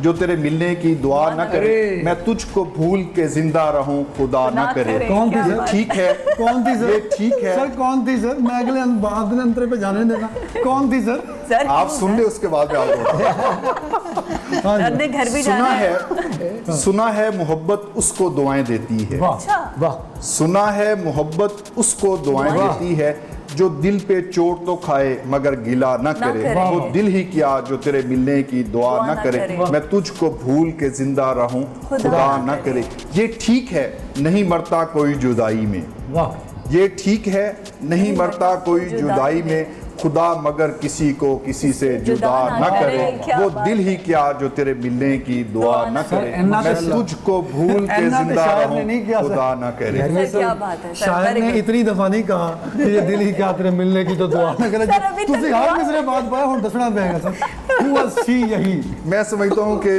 जो तेरे मिलने की दुआ न करे, मैं तुझको भूल के जिंदा रहूं खुदा न करे। कौन थी क्या सर? बात ठीक है, कौन थी सर? ये ठीक है। सर कौन थी सर? मैं अगले अगले अंतरे पे जाने देना। कौन थी सर? सर आप सुन ले उसके बाद में आपको हाँ जी। अपने घर भी सुना जाना है। है, सुना है मोहब्बत उसको दुआएं देती है, वाह अच्छा, वाह। सुना है मोहब्बत उसको दुआएं देती है, जो दिल पे चोट तो खाए मगर गिला न करे, करे। वो दिल ही क्या जो तेरे मिलने की दुआ दुआ न न करे, करे। मैं तुझको भूल के जिंदा रहूं खुदा न करे। ये ठीक है नहीं मरता कोई जुदाई में, वाह। ये ठीक है नहीं मरता कोई जुदाई में, खुदा मगर किसी को किसी से जुदा न करे, क्या वो बात दिल ही क्या जो तेरे मिलने की दुआ न करे, अन्ना मैं तो- तुझको भूल के अन्ना तो जिंदा शायर ने रहूं नहीं किया सर। खुदा न करे। सर क्या बात है सर, शायर very ने good। इतनी दफा नहीं कहा कि ये दिल ही क्या तेरे मिलने की तो दुआ न करे। सर, अभी तक तुसी हर दुआ- मिसरे बात पाया हुन दसना पेगा सर। Who was she यही? मैं समझता हूँ कि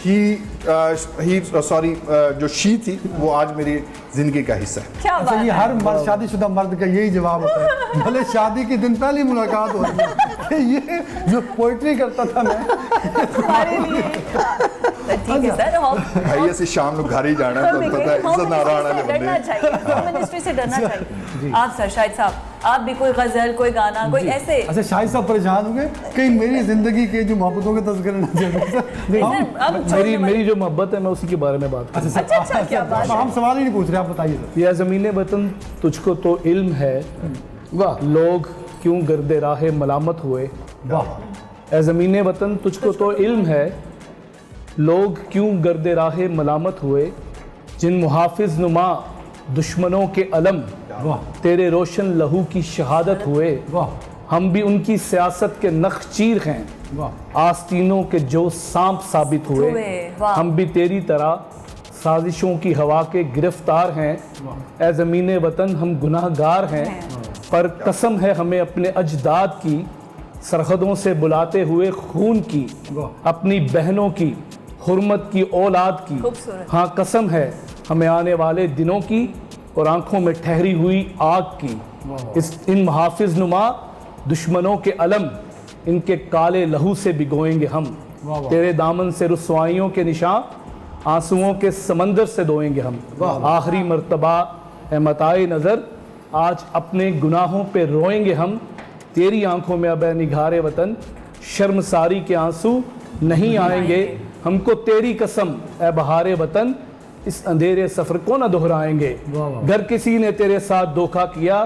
ही सॉरी जो शी थी वो आज मेरी जिंदगी का हिस्सा है। क्या अच्छा बात ये है। हर मर्द शादीशुदा मर्द का यही जवाब होता है, भले शादी के दिन पहली मुलाकात हो रही है कि ये जो पोइट्री करता था मैं। हमारे लिए ठीक है सर, हम भाई ऐसे शाम को घर ही जाना है तो पता है इज्जत ना रहने डरना बंदे। चाहिए, होम मिनिस्ट्री से डरना चाहिए। आप सर, शाहिद साहब, आप भी कोई गजल, कोई गाना, कोई ऐसे? अच्छा शाहिद साहब परेशान हो गए कहीं मेरी जिंदगी के जो मोहब्बतों के तस्करे ना चले नहीं हम- सर, अब मेरी मेरी जो मोहब्बत है मैं उसी के बारे में बात करूँ। अच्छा, क्या बात है। हम सवाल ही नहीं पूछ रहे, आप बताइए सर। या ज़मीन वतन तुझको तो इल्म है, वाह लोग क्यों गर्दे राहे मलामत हुए। वाह। ए ज़मीन वतन तुझको तो इल्म है, लोग क्यों गर्दे राहे मलामत हुए, जिन मुहाफिज नुमा दुश्मनों के अलम, वाह तेरे रोशन लहू की शहादत हुए। वाह हम भी उनकी सियासत के नखचीर हैं, वाह। आस्तीनों के जो सांप साबित हुए। वाह। हम भी तेरी तरह साजिशों की हवा के गिरफ्तार हैं, ए ज़मीन वतन हम गुनाहगार हैं, पर कसम है हमें अपने अजदाद की, सरहदों से बुलाते हुए खून की, अपनी बहनों की, हुर्मत की, औलाद की। खूबसूरत। हाँ कसम है हमें आने वाले दिनों की और आंखों में ठहरी हुई आग की। इन मुहाफिज नुमा दुश्मनों के अलम, इनके काले लहू से भिगोएंगे हम, तेरे दामन से रुसवाइयों के निशान, आंसुओं के समंदर से धोएंगे हम। आखिरी मर्तबा है मताए नज़र, आज अपने गुनाहों पे रोएंगे हम, तेरी आंखों में अब है निगारे वतन, शर्मसारी के आंसू नहीं आएंगे, हमको तेरी कसम ए बहारे वतन, इस अंधेरे सफर को न दोहराएंगे। अगर किसी ने तेरे साथ धोखा किया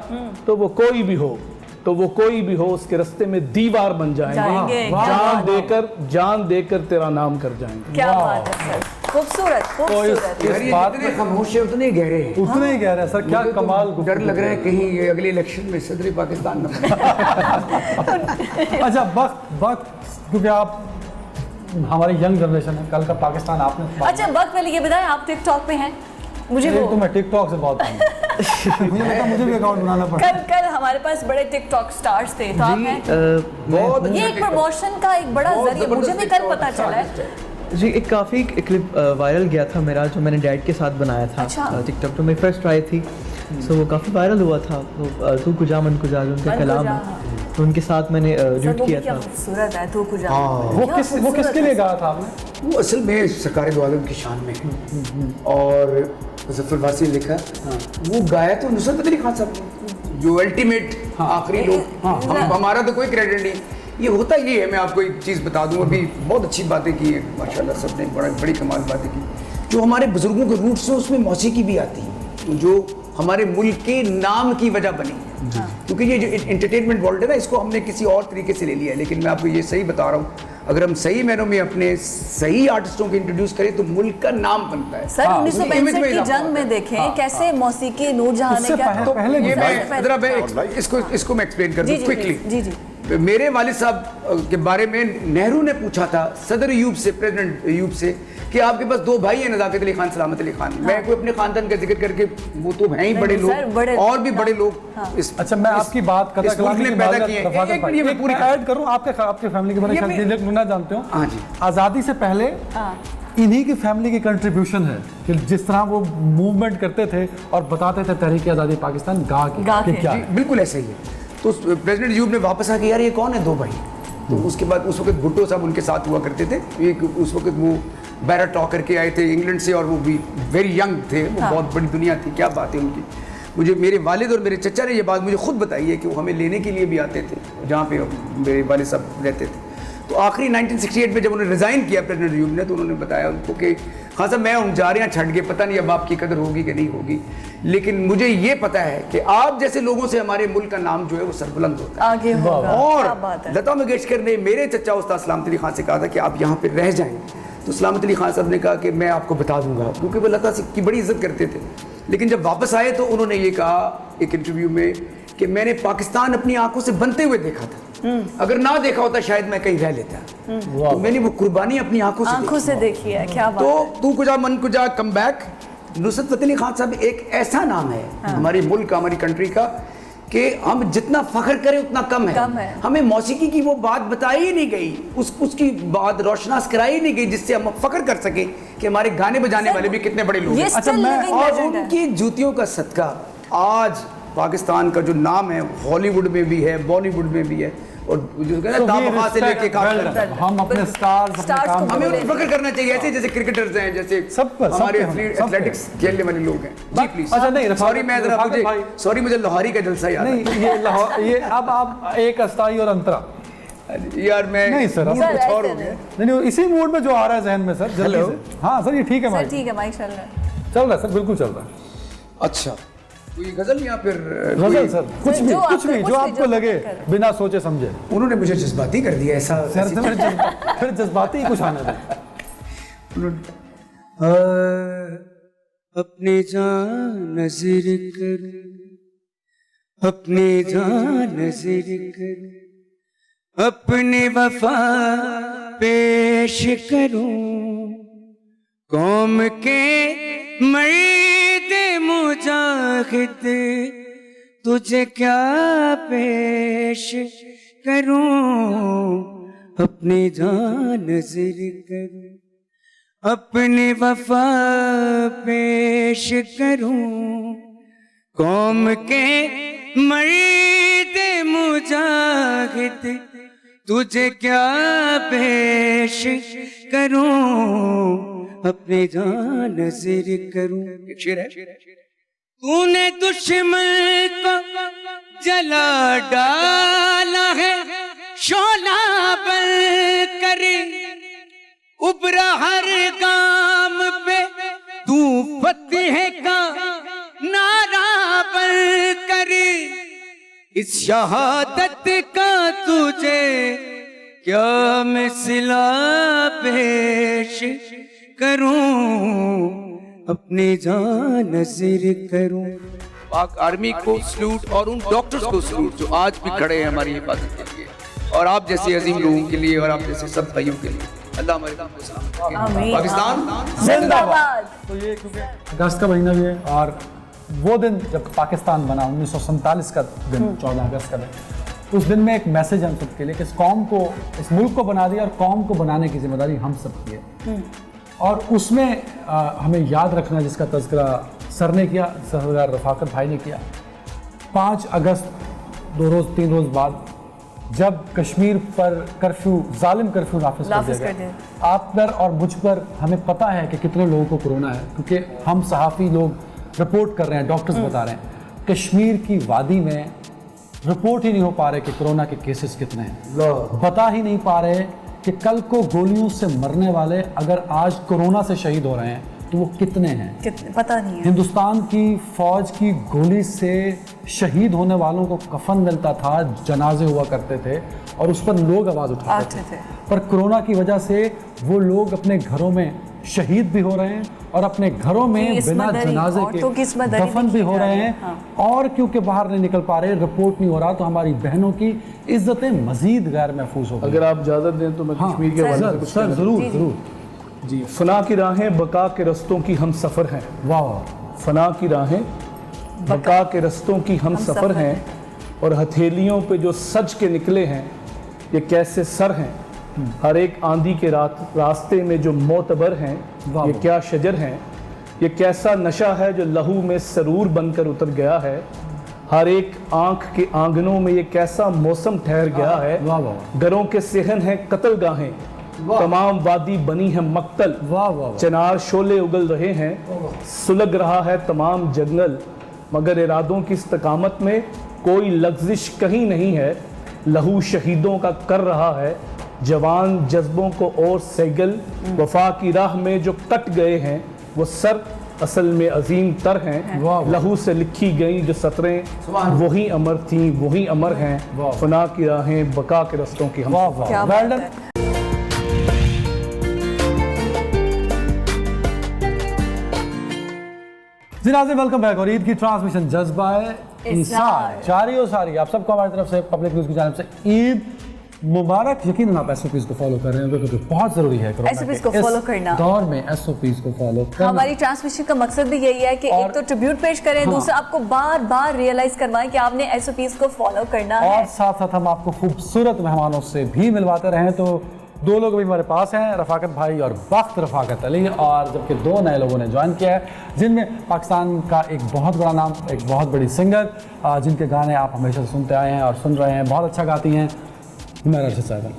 तो वो कोई भी हो, तो वो कोई भी हो, उसके रास्ते में दीवार बन जाएंगे, जान देकर तेरा नाम कर जाएंगे। क्या बात है सर, खूबसूरत खूबसूरत। इस बात जितने खामोश है उतने गहरे हैं। उतने ही कह रहे हैं सर, क्या मुझे तो कमाल डर लग रहा है कहीं ये अगले इलेक्शन में सदर पाकिस्तान न अच्छा वक्त क्योंकि आप हमारी यंग जनरेशन है, कल का पाकिस्तान आपने अच्छा वक्त पहले ये बताएं, आप टिकटॉक पे हैं? मुझे एक वो तो मैं टिकटॉक से बहुत मुझे लगा मुझे भी अकाउंट बनाना पड़ा। कल हमारे पास बड़े टिकटॉक स्टार्स थे, तो आप हैं? बहुत ये एक प्रमोशन का एक बड़ा जरिया, मुझे भी कल पता चला है जी एक काफ़ी क्लिप वायरल गया था मेरा, जो मैंने डैड के साथ बनाया था टिकटॉक पे। मेरी फर्स्ट ट्राई थी, सो वो काफ़ी वायरल हुआ था। तो तू कुजा मन कुजा जो उनका कलाम है, तो उनके साथ मैंने ड्यूट किया था। खूबसूरत है तू कुजा। वो किसके लिए गाया था आपने? वो असल में सरकार दो आलम की शान में है और मुज़फ़्फ़र वासी ने लिखा। वो गाया तो नुसरत फ़तेह अली खान साहब, जो अल्टीमेट आखिरी लोग। हमारा तो कोई क्रेडिट नहीं। ये होता ये है, मैं आपको एक चीज़ बता दूँ, अभी बहुत अच्छी बातें की है माशाल्लाह, सबने बड़ी कमाल बातें की। जो हमारे बुजुर्गों के रूट्स हैं उसमें मौसीकी भी आती है, जो हमारे मुल्क के नाम की वजह बनी है। क्योंकि ये जो एंटरटेनमेंट वर्ल्ड है ना, इसको हमने किसी और तरीके से ले लिया है। लेकिन मैं आपको ये सही बता रहा हूँ, अगर हम सही मैनों में अपने सही आर्टिस्टों को इंट्रोड्यूस करें तो मुल्क का नाम बनता है। सर 1965 की जंग में देखें कैसे मौसीकी नूरजहां ने क्या इसको मैं एक्सप्लेन कर दूं क्विकली। जी जी। मेरे वालिद साहब के बारे में नेहरू ने पूछा था सदर अयूब से, प्रेसिडेंट अयूब से, कि आपके पास दो भाई हैं, नज़ाकत अली खान, सलामत अली खान। मैं कोई अपने खानदान का जिक्र करके, वो तो हैं ही बड़े लोग और भी बड़े लोग। अच्छा, मैं आपकी बात पैदा किए ऐड करूं आपके फैमिली के बारे में ना जानते हो। हाँ जी। आज़ादी से पहले इन्हीं की फैमिली की कंट्रीब्यूशन है कि जिस तरह वो मूवमेंट करते थे और बताते थे तहरीक आज़ादी पाकिस्तान गा के क्या। बिल्कुल ऐसे ही है। तो प्रेसिडेंट अयूब ने वापस आके यार ये कौन है दो भाई। तो उसके बाद उस वक्त भुट्टो साहब उनके साथ हुआ करते थे। एक उस वक्त वो बैरा टॉक करके आए थे इंग्लैंड से, और वो भी वेरी यंग थे। वो बहुत बड़ी दुनिया थी, क्या बात है उनकी। मुझे मेरे वालिद और मेरे चचा ने ये बात मुझे खुद बताई है कि वो हमें लेने के लिए भी आते थे जहाँ पे मेरे वालिद साहब रहते थे। तो आखिरी 1968 में जब उन्होंने रिज़ाइन किया प्रेसिडेंट अयूब ने, तो उन्होंने बताया उनको कि हाँ साहब, मैं हम जा रहे हैं छट के, पता नहीं अब आपकी कदर होगी कि नहीं होगी, लेकिन मुझे ये पता है कि आप जैसे लोगों से हमारे मुल्क का नाम जो है वो सरबुलंद होता है, आगे होगा। और लता मंगेशकर ने मेरे चचा उस्ताद सलामत अली खान से कहा था कि आप यहाँ पे रह जाएं। तो सलामत अली खान साहब ने कहा कि मैं आपको बता दूंगा, क्योंकि वो लता की बड़ी इज्जत करते थे। लेकिन जब वापस आए तो उन्होंने ये कहा एक इंटरव्यू में कि मैंने पाकिस्तान अपनी आंखों से बनते हुए देखा था, अगर ना देखा होता शायद मैं कहीं रह लेता। तो मैंने वो कुर्बानी अपनी आंखों से देखी है। क्या बात है। तो तू कुजा मन कुजा कम बैक। नुसरत फ़तेह अली खान साहब एक ऐसा नाम है हमारे मुल्क का, हमारी कंट्री का, कि हम जितना फख्र करें उतना कम है। हमें मौसीकी की वो बात बताई ही नहीं गई, उसकी बात रोशनास कराई ही नहीं गई जिससे हम फख्र कर सके कि हमारे गाने बजाने वाले भी कितने बड़े लोग हैं। और उनकी जूतियों का सदका आज पाकिस्तान का जो नाम है हॉलीवुड में भी है, बॉलीवुड में भी है, और जो दामखा से लेके हम अपने स्टार्स हमें उन्हें फख्र करना चाहिए, ऐसे जैसे क्रिकेटर्स हैं, जैसे हमारे एथलेटिक्स खेलने वाले लोग हैं। जी प्लीज। अच्छा नहीं, सॉरी मैं जरा मुझे लोहारी का जलसा याद नहीं, ये अब आप एक अस्थाई और अंतरा यार मैं नहीं सर, कुछ और हो गया। नहीं, इसी मूड में जो आ रहा है जहन में सर, जल्दी से। हाँ सर, ये ठीक है माइक, ठीक है माइक चल रहा है सर, बिल्कुल चल रहा है। अच्छा, कोई गजल या फिर गजल सर, कुछ भी जो आपको लगे बिना सोचे समझे। उन्होंने मुझे जज्बाती कर दिया ऐसा सर, फिर जज्बाती ही कुछ आने दे। अपने जान नज़र कर, अपने जान नज़र कर, अपने वफा पेश करूं, कौम के मर्द मुजाहिद तुझे क्या पेश करूं, अपने जान नज़र कर, अपने वफा पेश करूं, कौम के मर्द मुजाहिद तुझे क्या पेश करूं, अपने जान नज़र करूं। एक शेर है। तूने दुश्मन को जला डाला है, शोला बन कर उबरा हर गाम पे, तू फतेह का नारा बन कर, इस शहादत का तुझे क्या मैं सिला पेश करूं, अपने जान नज़र करूं। पाक आर्मी को सल्यूट और उन डॉक्टर्स को सल्यूट जो आज भी खड़े हैं हमारी हिफाजत के लिए, और आप जैसे अजीम लोगों के लिए, और आप जैसे सब भाइयों के लिए। अल्लाह हमारे पाकिस्तान जिंदाबाद। तो ये क्योंकि अगस्त का महीना भी है, और वो दिन जब पाकिस्तान बना 1947 का दिन, 14 अगस्त का दिन, उस दिन में एक मैसेज हम सबके लिए कि इस कौम को, इस मुल्क को बना दिया और कौम को बनाने की जिम्मेदारी हम सबकी है। और उसमें हमें याद रखना, जिसका तज़किरा सर ने किया, सरदार रफ़ाकत भाई ने किया, 5 अगस्त 2 रोज़ 3 रोज़ बाद जब कश्मीर पर कर्फ्यू, जालिम कर्फ्यू नाफिज कर दिया, आप पर और मुझ पर हमें पता है कि कितने लोगों को कोरोना है, क्योंकि हम सहाफ़ी लोग रिपोर्ट कर रहे हैं, डॉक्टर्स बता रहे हैं कश्मीर की वादी में रिपोर्ट ही नहीं हो पा रहे कि कोरोना के केसेस कितने हैं, बता ही नहीं पा रहे कि कल को गोलियों से मरने वाले अगर आज कोरोना से शहीद हो रहे हैं तो वो कितने हैं, पता नहीं है। हिंदुस्तान की फौज की गोली से शहीद होने वालों को कफन मिलता था, जनाजे हुआ करते थे और उस पर लोग आवाज़ उठाते थे। पर कोरोना की वजह से वो लोग अपने घरों में शहीद भी हो रहे हैं और अपने घरों में बिना जनाजे के दफन भी हो रहे हैं। और क्योंकि बाहर नहीं निकल पा रहे, रिपोर्ट नहीं हो रहा, तो हमारी बहनों की इज्जतें मजीद गैर महफूज हो गई। अगर आप इजाज़त दें तो मैं कश्मीर के हवाले से कुछ सर जरूर जरूर जी। फना की राहें बका के रस्तों की हम सफ़र हैं। वाह। फना की राहें बका के रस्तों की हम सफ़र हैं, और हथेलियों पे जो सज के निकले हैं ये कैसे सर हैं। हर एक आंधी के रास्ते में जो मोतबर हैं ये क्या शजर हैं। ये कैसा नशा है जो लहू में सरूर बनकर उतर गया है। हर एक आंख के आंगनों में ये कैसा मौसम ठहर गया है। घरों के सेहन हैं कत्ल गाहें, तमाम वादी बनी है मक्तल। चिनार शोले उगल रहे हैं, सुलग रहा है तमाम जंगल, मगर इरादों की इस्तकामत में कोई लग्जिश कहीं नहीं है। लहू शहीदों का कर रहा है जवान जज्बों को और सैगल। वफा की राह में जो कट गए हैं वो सर असल में अजीम तर हैं। लहू से लिखी गई जो सतरें वही अमर थीं वही अमर हैं। फना की राहें बका के रस्तों की हम। जी नाज़रीन, वेलकम बैक। और ईद की ट्रांसमिशन जज्बा इंसार जारी और सारी। आप सबको हमारी तरफ से, पब्लिक न्यूज़ की जानिब से ईद मुबारक। यकीनन आप SOPs को फॉलो कर रहे हैं, क्योंकि बहुत ज़रूरी है SOPs को फॉलो करना दौर में। SOPs को फॉलो करना हमारी ट्रांसमिशन का मकसद भी यही है कि एक तो ट्रिब्यूट पेश करें, दूसरा आपको बार बार रियलाइज करवाएं कि आपने SOPs को फॉलो करना है, और साथ साथ हम आपको खूबसूरत मेहमानों से भी मिलवाते रहें। तो 2 लोग अभी हमारे पास हैं, रफ़ाकत भाई और बख्त रफ़ाकत अली, और जबकि 2 नए लोगों ने ज्वाइन किया है, जिनमें पाकिस्तान का एक बहुत बड़ा नाम, एक बहुत बड़ी सिंगर, जिनके गाने आप हमेशा से सुनते आए हैं और सुन रहे हैं, बहुत अच्छा गाती हैं, हुमैरा अरशद साहिबा।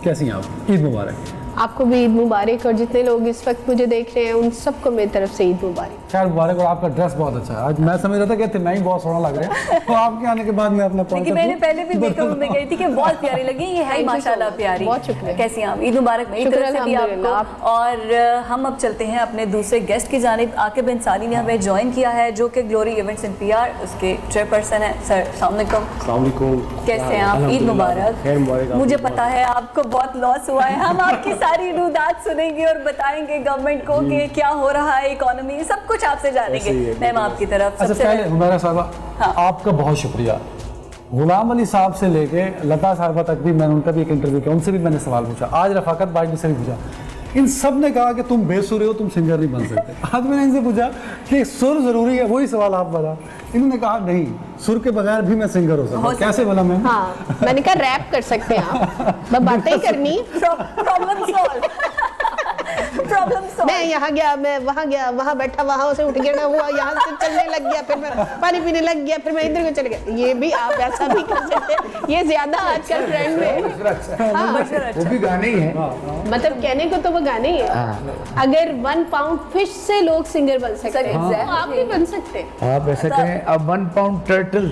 कैसी हैं आप? ईद मुबारक। आपको भी ईद मुबारक, और जितने लोग इस वक्त मुझे देख रहे हैं उन सबको मेरी तरफ से ईद मुबारक। खैर मुबारक। और आपका ड्रेस बहुत अच्छा है। आज मैं समझ रहा था कि मैं ही बहुत सोना लग रहा है, तो आपके आने के बाद मैं अपना लेकिन मैंने पहले भी मेकअप में गई थी कि बहुत प्यारी लगी। ये है माशाल्लाह प्यारी। बहुत शुक्रिया। कैसी हैं आप? ईद मुबारक मेरी तरफ से भी आपको। और हम अब चलते हैं अपने दूसरे गेस्ट की जानिब। आकिब अंसारी ने हमें ज्वाइन किया है, जो कि ग्लोरी इवेंट्स एंड PR उसके चेयरपर्सन है। सर अस्सलाम वालेकुम। कैसे हैं आप? ईद मुबारक। मुझे पता है आपको बहुत लॉस हुआ है। हम आपकी सारी रुदात सुनेंगे और बताएंगे गवर्नमेंट को कि क्या हो रहा है, इकोनॉमी, सब कुछ आपसे जानेंगे। मैम आपकी तरफ सबसे पहले हुमैरा साहबा, आपका बहुत शुक्रिया। गुलाम अली साहब से लेके लता साहबा तक भी मैंने उनका भी एक इंटरव्यू किया, उनसे भी मैंने सवाल पूछा, आज रफ़ाकत भाई से भी पूछा, इन सब ने कहा कि तुम बेसुर हो, तुम सिंगर नहीं बन सकते। आज मैंने इनसे पूछा कि सुर जरूरी है, वही सवाल आप बता। इन्होंने कहा नहीं, सुर के बगैर भी मैं सिंगर हो सकता हूँ। कैसे बोला मैम? हाँ, मैंने कहा रैप कर सकते हैं आप, बातें ही करनी। Problem solve. मैं यहाँ गया, मैं वहाँ गया, वहाँ बैठा, वहाँ से उठ गया ना हुआ, यहाँ से चलने लग गया, फिर मैं पानी पीने लग गया, फिर मैं इधर को चले गया। ये भी आप ऐसा भी कर सकते हैं। ये ज्यादा आजकल ट्रेंड में। हाँ, वो भी गाने ही है, मतलब कहने को तो वो गाने ही है। अगर 1 पाउंड फिश से लोग सिंगर बन सकते हैं, तो आप भी बन सकते हैं। आप ऐसा करें, अब 1 पाउंड टर्टल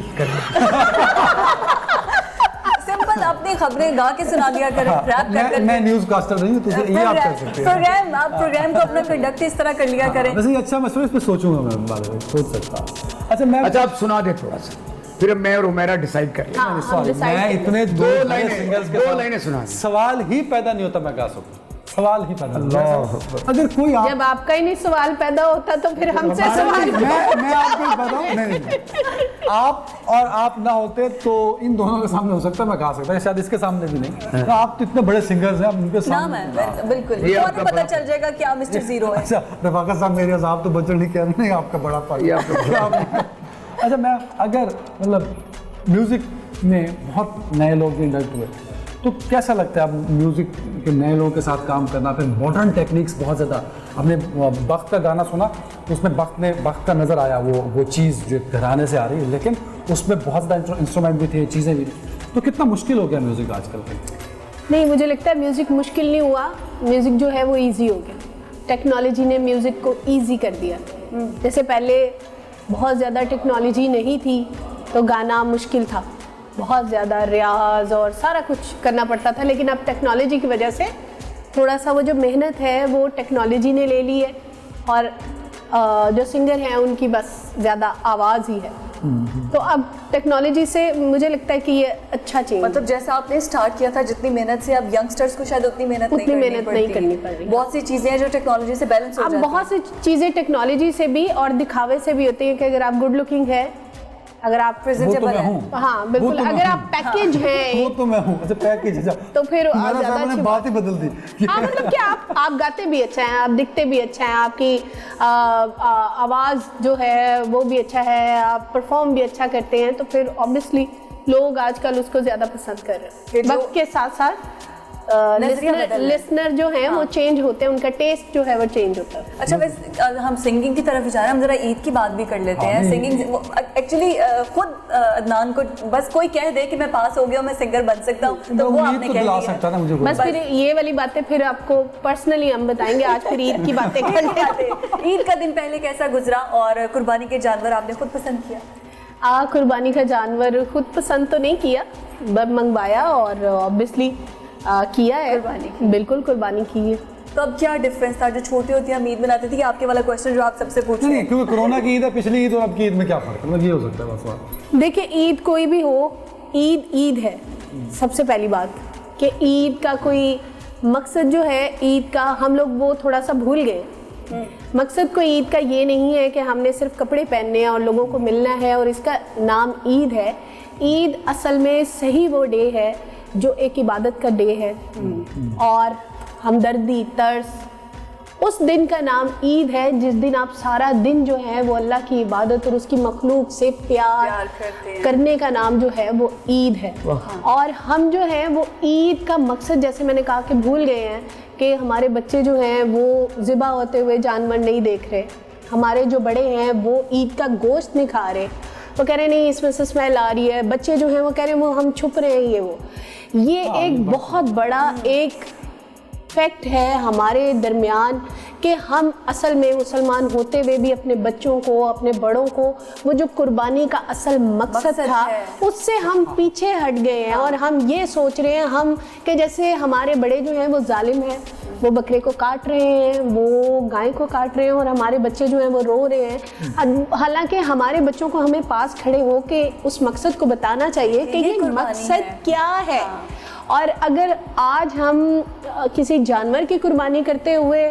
सिंपल अपनी खबरें गा के सुना दिया करें, रैप कर। मैं न्यूज़ कास्टर नहीं हूँ, तो ये आप कर सकते हैं। आप प्रोग्राम को अपना कंडक्ट इस तरह कर लिया करें। वैसे अच्छा मसला, इस पे सोचूंगा मैं, बाद में सोच सकता। अच्छा आप सुना दे थोड़ा सा, फिर मैं और हुमैरा डिसाइड कर लेंगे। मैं इतने 2 लाइनें सुना, सवाल ही पैदा नहीं होता मैं गा सकूं, सवाल ही पैदा नहीं। अगर कोई जब आपका ही नहीं सवाल पैदा होता तो फिर हमसे सवाल। मैं आपको बताऊं, नहीं, आप और आप ना होते तो इन दोनों के सामने हो सकता है, मैं गा सकता, शायद इसके सामने भी नहीं। तो आप तो इतने बड़े सिंगर्स हैं, आप उनके सामने बिल्कुल तो पता चल जाएगा कि आप मिस्टर जीरो है। अच्छा रफ़ाकत साहब, मेरे साहब तो बच्चों नहीं कह रहे हैं, आपका बड़ा पार्ट। अच्छा मैं अगर मतलब म्यूजिक में बहुत नए लोग इंडक्ट हुए, तो कैसा लगता है अब म्यूज़िक के नए लोगों के साथ काम करना? फिर मॉडर्न टेक्निक्स बहुत ज़्यादा, आपने वक्त का गाना सुना तो उसमें वक्त का नज़र आया, वो चीज़ जो घराने से आ रही है, लेकिन उसमें बहुत ज़्यादा इंस्ट्रूमेंट भी थे, चीज़ें भी थी, तो कितना मुश्किल हो गया म्यूज़िक आजकल के? नहीं, मुझे लगता है म्यूज़िक मुश्किल नहीं हुआ, म्यूज़िक जो है वो इजी हो गया। टेक्नोलॉजी ने म्यूज़िक को इजी कर दिया। जैसे पहले बहुत ज़्यादा टेक्नोलॉजी नहीं थी तो गाना मुश्किल था, बहुत ज़्यादा रियाज और सारा कुछ करना पड़ता था, लेकिन अब टेक्नोलॉजी की वजह से थोड़ा सा वो जो मेहनत है वो टेक्नोलॉजी ने ले ली है, और जो सिंगर हैं उनकी बस ज़्यादा आवाज़ ही है। तो अब टेक्नोलॉजी से मुझे लगता है कि ये अच्छा चेंज, मतलब जैसा आपने स्टार्ट किया था जितनी मेहनत से, अब यंगस्टर्स को शायद उतनी मेहनत नहीं करनी पड़ रही। बहुत सी चीज़ें हैं जो टेक्नोलॉजी से बैलेंस हो जाती हैं। अब बहुत सी चीज़ें टेक्नोलॉजी से भी और दिखावे से भी होती है कि अगर आप गुड लुकिंग है, अगर आप प्रेजेंटेबल हैं, हाँ बिल्कुल, अगर आप पैकेज हैं, वो तो मैं हूँ, अच्छा पैकेज है, तो फिर ज़्यादा अच्छी बात ही बदल दी। हाँ, मतलब कि आप गाते भी अच्छा हैं, आप दिखते भी अच्छा हैं, आपकी आवाज़ जो है वो भी अच्छा है, आप परफॉर्म भी अच्छा करते हैं, तो फिर ऑब्वियसली लोग आजकल उसको ज़्यादा पसंद कर रहे हैं। वक्त के साथ साथ लिसनर जो हैं वो चेंज होते हैं, उनका टेस्ट जो है वो चेंज होता है। अच्छा, वैसे हम सिंगिंग की तरफ जा रहे हैं, हम जरा ईद की बात भी कर लेते हैं। सिंगिंग एक्चुअली खुद अदनान को बस कोई कह दे कि मैं पास हो गया, मैं सिंगर बन सकता हूँ, तो वो आपने कह दिया। बस फिर ये वाली बातें फिर आपको पर्सनली हम बताएंगे, आज फिर ईद की बातें करते। ईद का दिन पहले कैसा गुजरा और कुर्बानी के जानवर आपने खुद पसंद किया? कुर्बानी का जानवर खुद पसंद तो नहीं किया, बस मंगवाया और ऑब्वियसली किया है, बिल्कुल कुर्बानी की है। तो अब क्या डिफरेंस था? जो छोटी होती है हम ईद मनाते थे, आपके वाला क्वेश्चन जो आप सबसे पूछ रहे हैं, क्योंकि कोरोना की ईद है, पिछली ईद और अब की ईद में क्या फर्क है? मतलब ये हो सकता है बस। देखिए, ईद कोई भी हो, ईद है। सबसे पहली बात कि ईद का कोई मकसद जो है, ईद का हम लोग वो थोड़ा सा भूल गए। मकसद कोई ईद का ये नहीं है कि हमने सिर्फ कपड़े पहनने हैं और लोगों को मिलना है और इसका नाम ईद है। ईद असल में सही वो डे है जो एक इबादत का डे है, और हमदर्दी, तर्स, उस दिन का नाम ईद है जिस दिन आप सारा दिन जो है वो अल्लाह की इबादत और उसकी मखलूक से प्यार करने का नाम जो है वो ईद है। और हम जो है वो ईद का मकसद, जैसे मैंने कहा, कि भूल गए हैं कि हमारे बच्चे जो हैं वो ज़िबा होते हुए जानवर नहीं देख रहे, हमारे जो बड़े हैं वो ईद का गोश्त नहीं खा रहे, वो कह रहे नहीं इसमें से स्मेल आ रही है, बच्चे जो हैं वो कह रहे हैं वो हम छुप रहे हैं, ये एक बहुत बड़ा एक फैक्ट है हमारे दरमियान कि हम असल में मुसलमान होते हुए भी अपने बच्चों को, अपने बड़ों को, वो जो कुर्बानी का असल मकसद था उससे हम पीछे हट गए हैं, और हम ये सोच रहे हैं हम कि जैसे हमारे बड़े जो हैं वो जालिम हैं, वो बकरे को काट रहे हैं, वो गाय को काट रहे हैं, और हमारे बच्चे जो हैं वो रो रहे हैं। हालांकि हमारे बच्चों को हमें पास खड़े होके उस मकसद को बताना चाहिए कि ये मकसद क्या है। और अगर आज हम किसी जानवर की कुर्बानी करते हुए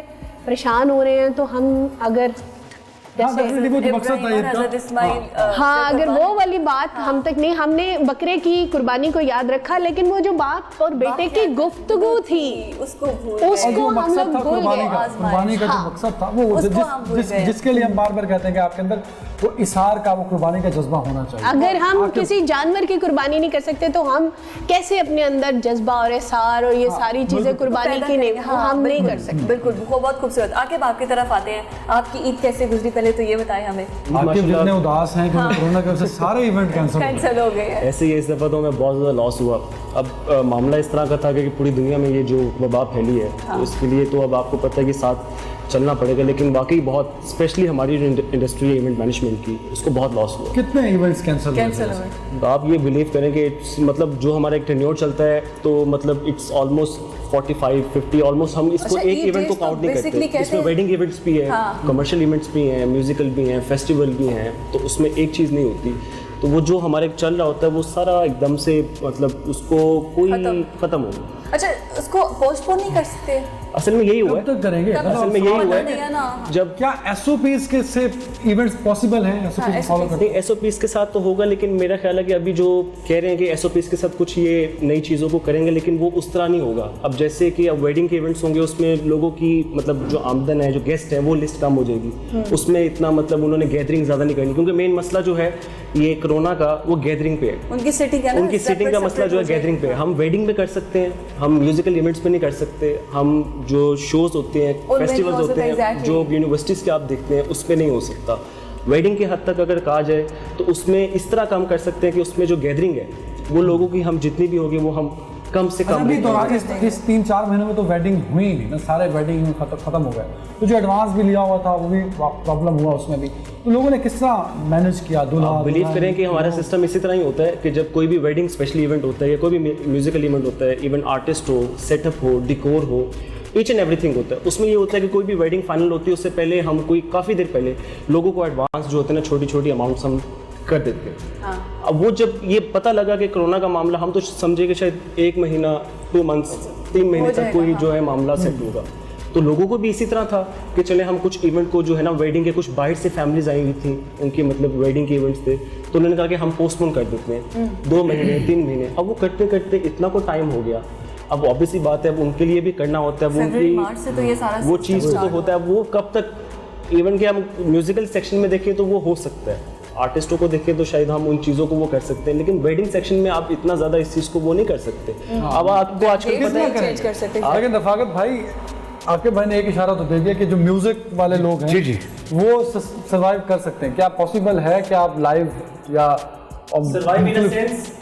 परेशान हो रहे हैं, तो हम अगर हाँ, अगर वो वाली बात हम तक नहीं, हमने बकरे की कुर्बानी को याद रखा, लेकिन वो जो बाप और बेटे की गुफ्तगू थी उसको हम लोग भूल गए। कुर्बानी का जो मकसद था वो जिसके लिए हम बार बार कहते हैं कि आपके अंदर वो इसार का, वो कुर्बानी का जज्बा होना चाहिए। अगर हम किसी जानवर की कुर्बानी नहीं कर सकते तो हम कैसे अपने अंदर जज्बा और इसार और ये सारी चीजें कुर्बानी की नहीं, हम नहीं कर सकते। बिल्कुल, बहुत खूबसूरत। आके बाप की तरफ आते हैं, आपकी ईद कैसे गुजरी पहले तो ये बताएं हमें। आपके जितने उदास हैं क्योंकि कोरोना की वजह से सारे इवेंट कैंसिल हो गए। ऐसे ही इस दफ़ा तो हमें बहुत ज़्यादा लॉस हुआ। अब मामला इस तरह का था कि पूरी दुनिया में ये जो वबा फैली है, तो इसके लिए तो अब आपको पता है कि साथ चलना पड़ेगा, लेकिन वाकई बहुत स्पेशली हमारी जो इंडस्ट्री है इवेंट मैनेजमेंट की, उसको बहुत लॉस हुआ। कितने इवेंट्स कैंसिल हुए? तो आप ये बिलीव करें कि मतलब जो हमारा एक टेन्योर चलता है, तो मतलब इट्स ऑलमोस्ट 45-50 ऑलमोस्ट, हम इसको एक इवेंट को काउंट नहीं करते। इसमें वेडिंग इवेंट्स भी हैं, कमर्शियल इवेंट्स भी हैं, म्यूजिकल भी हैं, फेस्टिवल भी हैं, तो उसमें एक चीज़ नहीं होती। तो वो जो हमारे चल रहा होता है वो सारा एकदम से मतलब उसको कोई ख़त्म हो। अच्छा, उसको पोस्टपोन नहीं कर सकते? असल में यही हुआ है, करेंगे असल में यही हुआ है जब क्या एसओपीज के से इवेंट्स पॉसिबल हैं, एसओपीज फॉलो करते हैं? एसओपीज के साथ तो होगा, लेकिन मेरा ख्याल है कि अभी जो कह रहे हैं कि एसओपीज के साथ कुछ ये नई चीज़ों को करेंगे, लेकिन वो उस तरह नहीं होगा। अब जैसे कि अब वेडिंग के इवेंट्स होंगे, उसमें लोगों की मतलब जो आमदन है, जो गेस्ट हैं, वो लिस्ट कम हो जाएगी। उसमें इतना मतलब उन्होंने गैदरिंग ज़्यादा नहीं करनी, क्योंकि मेन मसला जो है ये कोरोना का, वो गैदरिंग पे है। उनकी सिटिंग का मसला जो है गैदरिंग पे है। हम वेडिंग पे कर सकते हैं, हम म्यूजिकल इवेंट्स पे नहीं कर सकते, हम जो शोज होते हैं, फेस्टिवल्स होते हैं, जो यूनिवर्सिटीज़ के आप देखते हैं, उस पर नहीं हो सकता। वेडिंग के हद तक अगर कहा जाए तो उसमें इस तरह काम कर सकते हैं कि उसमें जो गैदरिंग है वो लोगों की हम जितनी भी होगी वो हम कम से कम। अभी तो इस 3-4 महीनों में तो वेडिंग हुई ही नहीं ना, सारे वेडिंग खत्म हो गए। तो जो एडवांस भी लिया हुआ था वो भी प्रॉब्लम हुआ उसमें भी। तो लोगों ने किस तरह मैनेज किया? दूल्हा बिलीव करें कि हमारा सिस्टम इसी तरह ही होता है कि जब कोई भी वेडिंग स्पेशल इवेंट होता है या कोई भी म्यूजिकल इवेंट होता है, इवन आर्टिस्ट हो, सेटअप हो, डिकोर हो, ईच एंड एवरीथिंग होता है। उसमें ये होता है कि कोई भी वेडिंग फाइनल होती है उससे पहले हम कोई काफ़ी देर पहले लोगों को एडवांस जो होते हैं ना, छोटी छोटी अमाउंट्स हम कर देते हैं। अब वो जब ये पता लगा कि कोरोना का मामला, हम तो समझे कि शायद 1 महीना 2 मंथ्स 3 महीने तक कोई जो है मामला सेट होगा, तो लोगों को भी इसी तरह था कि चले हम कुछ इवेंट को जो है ना, वेडिंग के कुछ बाहर से फैमिलीज आई हुई थी, उनकी मतलब वेडिंग के इवेंट्स थे, तो उन्होंने कहा कि हम पोस्टपोन कर देते हैं 2 महीने 3 महीने। अब वो करते करते इतना को टाइम हो गया। अब ऑब्वियसली बात है, अब उनके लिए भी करना होता है, वो उनकी वो चीज़ तो होता है। वो कब तक, इवन कि हम म्यूजिकल सेक्शन में देखें तो वो हो सकता है, आर्टिस्टों को देखें तो शायद हम उन चीज़ों को वो कर सकते हैं, लेकिन वेडिंग सेक्शन में आप इतना ज़्यादा इस चीज़ को वो नहीं कर सकते। अब आपको आजकल पता है, लेकिन रफाकत भाई, आपके भाई ने एक इशारा तो दे दिया कि जो म्यूजिक वाले लोग हैं जी वो सर्वाइव कर सकते हैं। क्या पॉसिबल है कि आप लाइव या सर्वाइव इन अ सेंस,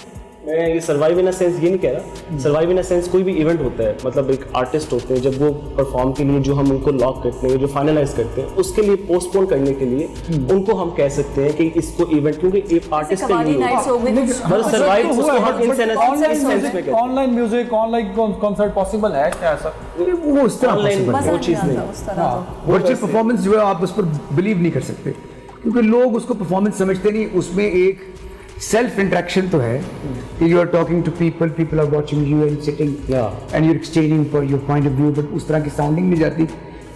मैं ये सर्वाइव इन अ सेंस ये नहीं कह रहा, सर्वाइव इन अ सेंस कोई भी इवेंट होता है, मतलब एक आर्टिस्ट होते हैं, जब वो परफॉर्म के लिए जो हम उनको लॉक करते हैं, जो फाइनलाइज करते हैं, उसके लिए पोस्टपोन करने के लिए उनको हम कह सकते हैं कि इसको इवेंट, क्योंकि एक आर्टिस्ट का मतलब सर्वाइव उसको हम इन सेंस में कहते हैं। Online music, online concert possible है क्या? ऐसा वो उस तरह ऑनलाइन वो चीज़ नहीं, वर्चुअल परफॉर्मेंस जो है आप उस पर बिलीव नहीं कर सकते, क्योंकि लोग उसको परफॉर्मेंस समझते नहीं। उसमें एक सेल्फ इंटरेक्शन तो है कि you are talking to people, people are watching you and sitting and you are exchanging for your point of view, but उस तरह की साउंडिंग नहीं जाती।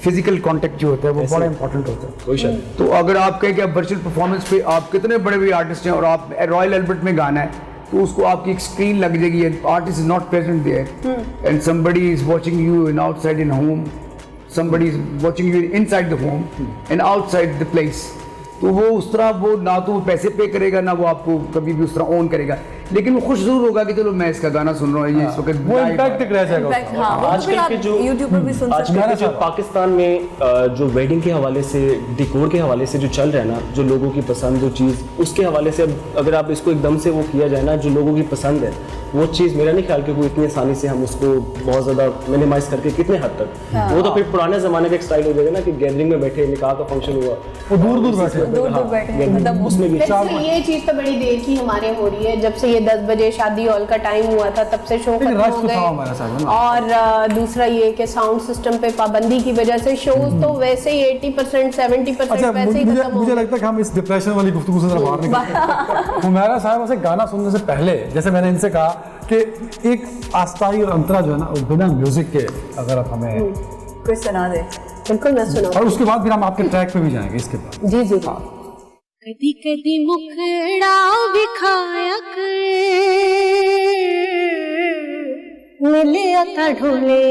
फिजिकल कांटेक्ट जो होता है वो बड़ा इंपॉर्टेंट होता है। तो अगर आप कहें कि आप वर्चुअल परफॉर्मेंस पे आप कितने बड़े बड़े आर्टिस्ट हैं और आप रॉयल एल्बर्ट में गाना है, तो उसको आपकी एक स्क्रीन लग जाएगी, artist is not present there and somebody is watching you in outside in home, somebody is watching you inside the home and outside the place। तो वो उस तरह वो ना तो वो पैसे पे करेगा, ना वो आपको कभी भी उस तरह ऑन करेगा, लेकिन वो खुश जरूर होगा कि चलो मैं इसका गाना सुन रहा हूँ, ये इस वक्त वो इम्पैक्ट रह जाएगा। आजकल के जो यूट्यूब पर भी सुन सकते हैं। जो पाकिस्तान में जो वेडिंग के हवाले से, डिकोर के हवाले से जो चल रहा है ना, जो लोगों की पसंद, जो चीज़ उसके हवाले से, अब अगर आप इसको एकदम से वो किया जाए ना, जो लोगों की पसंद है वो चीज़, मेरा नहीं ख्याल कि वो इतनी आसानी से हम उसको बहुत ज़्यादा मिनिमाइज करके कितने हद तक, वो तो फिर पुराने ज़माने का एक स्टाइल हो जाएगा ना कि गैदरिंग में बैठे, निकाह का फंक्शन हुआ, वो दूर दूर बैठे, मतलब उसमें भी ये चीज़ तो बड़ी देर की हमारे हो रही है, जब से ये 10 बजे शादी हॉल का टाइम हुआ था तब से शो खत्म हो गए। और दूसरा ये कि साउंड सिस्टम पे पाबंदी की वजह से शोज तो वैसे ही 80% 70% वैसे ही खत्म हो। मुझे लगता है कि हम इस डिप्रेशन वाली गुफ्तगू से बाहर निकल। हुमैरा साहब से गाना सुनने से पहले, जैसे मैंने इनसे कहा कि एक आस्ताई और अंतरा जो है ना, बिना म्यूजिक के अगर आप हमें कुछ सुना दे। बिल्कुल मैं सुना, और उसके बाद फिर हम आपके ट्रैक पे भी जाएंगे इसके बाद। जी जी। कदी कदी मुखड़ा विखाया कर, मिले आता ढोले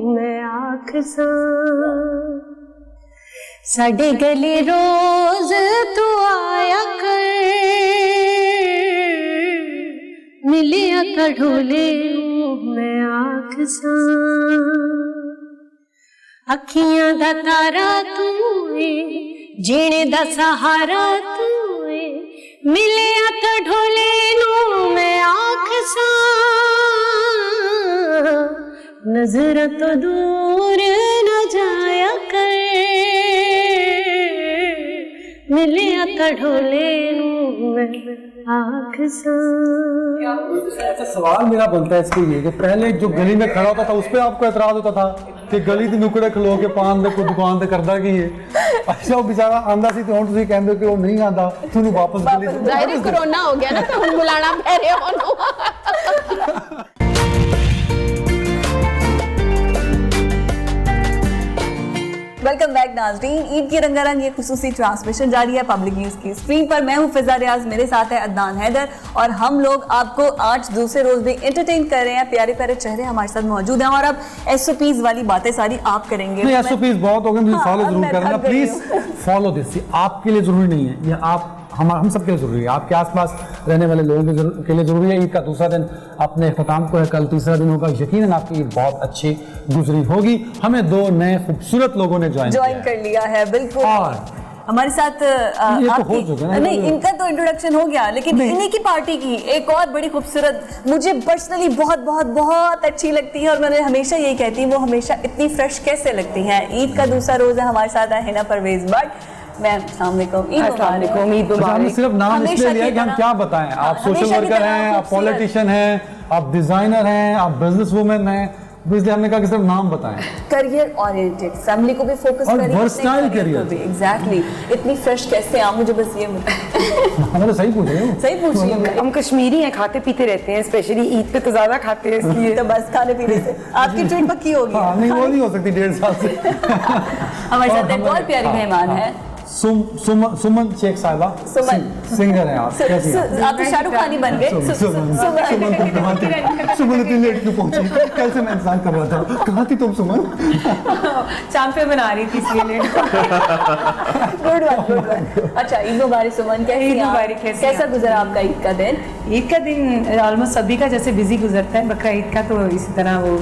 मैं आँख सा, साडे गले रोज तू आया कर, मिले आता ढोले मैं आँख सा, अखियां दा तारा तू है, जीने दा सहारा तू है, मिले आता ढोले नू मैं आँख सा, नजर तो दूर न जाया कर, मिले आता ढोले नू मैं आँख सा। अच्छा सवाल मेरा बनता है इसके लिए कि पहले जो गली में खड़ा होता था उस पर आपको एतराज होता था कि गली दी नुकड़े खलो के पान दे कोई दुकान ते करदा की है, अच्छा वो बेचारा आंदा सी ते हुण तुसीं कहंदे कि वो नहीं आंदा, तुहानू वापस गली जाहिर कोरोना हो गया ना, तो हुण बुलाना पै रिहा ओनू। वेलकम बैक नाज़रीन। ईद की रंगारंग ये खुसूसी ट्रांसमिशन जारी है पब्लिक न्यूज़ की स्क्रीन पर। मैं हूं फिजा रियाज, मेरे साथ है अदनान हैदर और हम लोग आपको आज दूसरे रोज भी एंटरटेन कर रहे हैं। प्यारे प्यारे चेहरे हमारे साथ मौजूद हैं और अब SOPs वाली बातें सारी आप करेंगे। नहीं, SOPs बहुत हो गए, मुझे फॉलो जरूर करना प्लीज। फॉलो दिस, आपके लिए जरूरी नहीं है, ये आप हम सबके लिए जरूरी है, आपके आसपास रहने वाले लोगों के लिए जरूरी है। ईद का दूसरा दिन अपने अख्ताम को है, कल तीसरा दिन होगा। यकीनन आपकी ईद बहुत अच्छी गुजरी होगी। हमें 2 नए खूबसूरत लोगों ने ज्वाइन कर लिया है। बिल्कुल, और हमारे साथ नहीं, इनका तो इंट्रोडक्शन हो गया, लेकिन इन्हीं की पार्टी की एक और बड़ी खूबसूरत मुझे पर्सनली बहुत बहुत बहुत अच्छी लगती है और मैं हमेशा यही कहती हूँ, वो हमेशा इतनी फ्रेश कैसे लगती हैं। ईद का दूसरा रोज है, हमारे साथ है हिना परवेज भट्ट। मैम अस्सलाम वालेकुम, ईद मुबारक। सिर्फ नाम इसलिए लिया कि हम क्या बताएं, आप सोशल वर्कर हैं, आप पॉलिटिशियन हैं, आप डिजाइनर हैं, आप बिजनेस वुमेन हैं, इसलिए हमने कहा कि सिर्फ नाम बताएं। करियर ओरिएंटेड, फैमिली को भी फोकस करें, वर्सटाइल करियर भी। एग्जैक्टली, इतनी फ्रेश कैसे आप मुझे बस ये बताएं। सही पूछ रहे हो, सही पूछ रही हूं। हम कश्मीरी हैं, खाते पीते रहते हैं, स्पेशली ईद पे तो ज्यादा खाते हैं, इसलिए तो बस खाने पीने से आपकी ट्रेन पक्की होगी। नहीं, वो नहीं हो सकती 1.5 साल से। हमारे साथ एक और प्यारी मेहमान है सुमन शेख साहिबा, सिंगर हैं आप। कैसी हैं आप? तो शाहरुख खान ही बन गए। सुमन इतनी लेट क्यों पहुंची? कल से मैं इंतजार कर रहा था, कहाँ थी तुम सुमन? चांपे बना रही थी इसलिए लेट। Good one. अच्छा, ईद मुबारक सुमन, कैसा गुजरा आपका ईद का दिन? ईद का दिन ऑलमोस्ट सभी का जैसे बिजी गुजरता है, बकरा ईद का तो इसी तरह वो